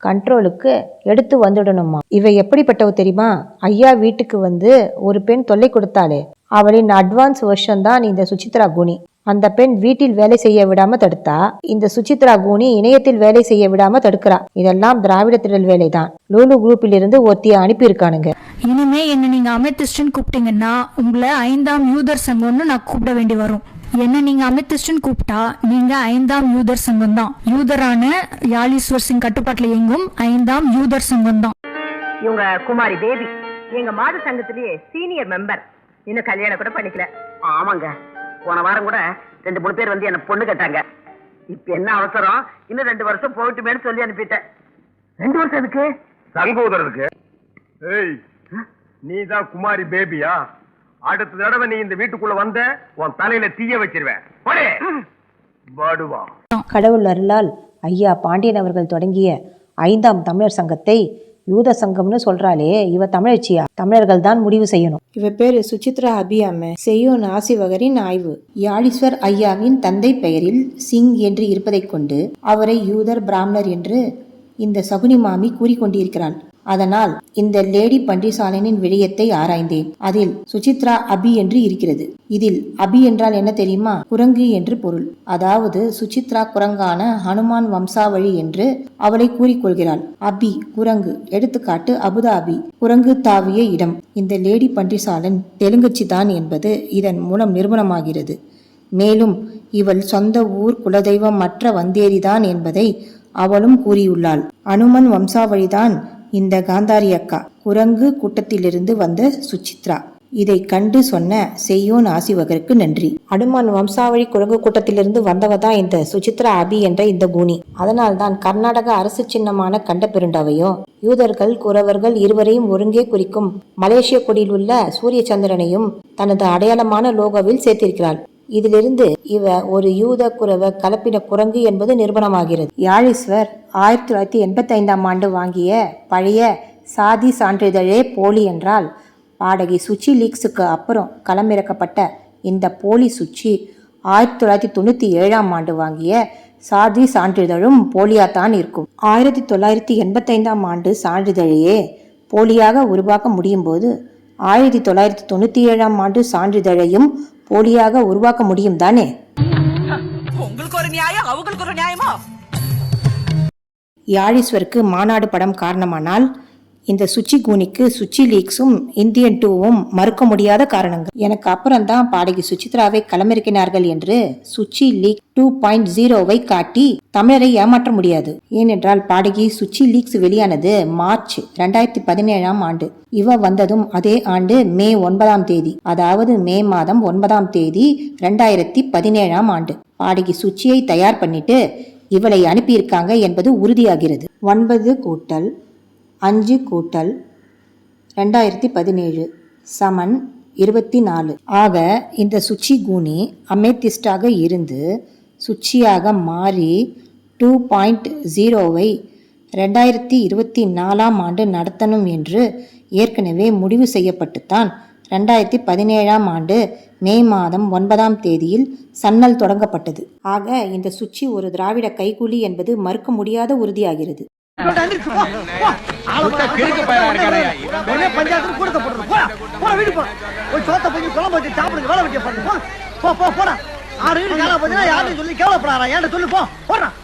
கண்ட்ரோலுக்கு எடுத்து வந்துடணுமா? இவ எப்படிப்பட்டவ தெரியுமா? ஐயா வீட்டுக்கு வந்து ஒரு பெண் தொல்லை கொடுத்தாளே, அவளின் அட்வான்ஸ் வெர்ஷன் தான் இந்த சுசித்ரா கூனி. அந்த பெண் வீட்டில் வேலை செய்ய விடாம தடுத்தா, இந்த சுசித்ரா கூனி இணையத்தில் வேலை செய்ய விடாம தடுக்கிறா. இதெல்லாம் திராவிட திடல் வேலைதான். லூலு குரூப்பில் இருந்து ஒருத்திய அனுப்பி இருக்கானுங்க. இனிமே என்ன நீங்க அமெத்திஸ்ட்னு கூப்பிட்டீங்கன்னா உங்களை 5ஆம் யூதர் சங்கம்னு நான் கூப்பிட வேண்டி வரும். என்ன நீங்க அமெத்திஸ்ட்னு கூப்பிட்டா நீங்க 5ஆம் யூதர் சங்கம் தான். யூதரான யாலீஸ்வர் சிங் கட்டுப்பாட்டுல இயங்கும் 5ஆம் யூதர் சங்கம் தான். இவங்க குமாரி பேபி எங்க மாடு சங்கத்திலேயே சீனியர் மெம்பர். இன்னும் கல்யாணம் கூட பண்ணிக்கல. ஆமாங்க, போன வாரம் கூட 2-3 பேர் வந்து என்ன பொண்ணு கேட்டாங்க. இப்ப என்ன அவசரம், இன்னும் 2 வருஷம் போயிட்டுமேனு சொல்லி அனுப்பிட்டேன். 2 வருஷம் எதுக்கு? சங்கோதரருக்கு. ஏய், நீ தான் குமாரி பேபியா? அடுத்த தடவை நீ இந்த வீட்டுக்குள்ள வந்த உன் தலையில தீய வச்சிருவேன். கடவுள் அருளால் ஐயா பாண்டியன் அவர்கள் தொடங்கிய 5ஆம் தமிழர் சங்கத்தை யூத சங்கம்னு சொல்றாளே, இவ தமிழச்சியா? தமிழர்கள் தான் முடிவு செய்யணும். இவ பேரு சுசித்ரா அபியாம. செய்யோன் ஆசிவகரின் ஆய்வு. யாழீஸ்வர் ஐயாவின் தந்தை பெயரில் சிங் என்று இருப்பதை கொண்டு அவரை யூதர் பிராமணர் என்று இந்த சகுனி மாமி கூறிக்கொண்டிருக்கிறாள். அதனால் இந்த லேடி பன்றிசாலனின் விடயத்தை ஆராய்ந்தேன். அதில் சுசித்ரா அபி என்று இருக்கிறது. இதில் அபி என்றால் என்ன தெரியுமா? குரங்கு என்று பொருள். அதாவது சுசித்ரா குரங்கான ஹனுமான் வம்சாவழி என்று அவளை கூறிக்கொள்கிறாள். அபி குரங்கு, எடுத்துக்காட்டு அபுதாபி, குரங்கு தாவிய இடம். இந்த லேடி பன்றிசாலன் தெலுங்கச்சி தான் என்பது இதன் மூலம் நிரூபணமாகிறது. மேலும் இவள் சொந்த ஊர் குலதெய்வம் மற்ற வந்தேரிதான் என்பதை அவளும் கூறியுள்ளாள். அனுமன் வம்சாவழிதான் இந்த காந்தாரி அக்கா, குரங்கு கூட்டத்திலிருந்து வந்த சுசித்ரா. இதை கண்டு சொன்ன செய்யோன் ஆசிவகருக்கு நன்றி. அனுமான் வம்சாவழி குரங்கு கூட்டத்திலிருந்து வந்தவதான் இந்த சுசித்ரா அபி என்ற இந்த கூனி. அதனால்தான் கர்நாடக அரசு சின்னமான கண்ட பெருண்டாவையும் யூதர்கள் குறவர்கள் இருவரையும் ஒருங்கே குறிக்கும் மலேசிய கொடியில் உள்ள சூரிய சந்திரனையும் தனது அடையாளமான லோகோவில் சேர்த்திருக்கிறாள். இதிலிருந்து இவ ஒரு யூத குறவ கலப்பின குரங்கு என்பது நிரூபணமாகிறது. யாழீஸ்வர் 1985ஆம் ஆண்டு வாங்கிய பழைய சாதி சான்றிதழே போலி என்றால், பாடகி சுச்சி லீக்ஸுக்கு அப்புறம் களமிறக்கப்பட்ட இந்த போலி சுச்சி 1997ஆம் ஆண்டு வாங்கிய சாதி சான்றிதழும் போலியாத்தான் இருக்கும். 1985ஆம் ஆண்டு சான்றிதழையே போலியாக உருவாக்க முடியும் போது 1997ஆம் ஆண்டு சான்றிதழையும் போலியாக உருவாக்க முடியும் தானே? உங்களுக்கு ஒரு நியாயம், அவங்களுக்கு ஒரு நியாயமா? யாழீஸ்வருக்கு மாநாடு படம் காரணமானால் இந்த சுச்சி கூனிக்கு சுச்சி லீக்ஸும் இந்தியன் 2வும் மறுக்க முடியாத காரணங்கள். எனக்கு அப்புறம்தான் பாடகி சுசித்ராவை களமிறக்கினார்கள் என்று சுச்சி லீக் 2.0வை காட்டி தமிழரை ஏமாற்ற முடியாது. ஏனென்றால் பாடகி சுச்சி லீக்ஸ் வெளியானது மார்ச் 2017ஆம் ஆண்டு. இவ வந்ததும் அதே ஆண்டு மே 9ஆம் தேதி, அதாவது மே மாதம் 9ஆம் தேதி 2017ஆம் ஆண்டு. பாடகி சுச்சியை தயார் பண்ணிட்டு இவளை அனுப்பியிருக்காங்க என்பது உறுதியாகிறது. 9 கூட்டல் 5 கூட்டல் 2017 சமன் 24. ஆக இந்த சுச்சி கூனி அமேத்திஸ்டாக இருந்து சுச்சியாக மாறி 2.0வை 2024ஆம் ஆண்டு நடத்தணும் என்று ஏற்கனவே முடிவு செய்யப்பட்டுத்தான் 2017ஆம் ஆண்டு மே மாதம் 9ஆம் தேதியில் சன்னல் தொடங்கப்பட்டது. ஆக இந்த சுச்சி ஒரு திராவிட கைகூலி என்பது மறுக்க முடியாத உறுதியாகிறது. போடா 6 வீடு காலா போச்சுன்னா யாரும் சொல்லி கேவலப்படாரா? ஏன்டா சொல்லு போ போடுறான்.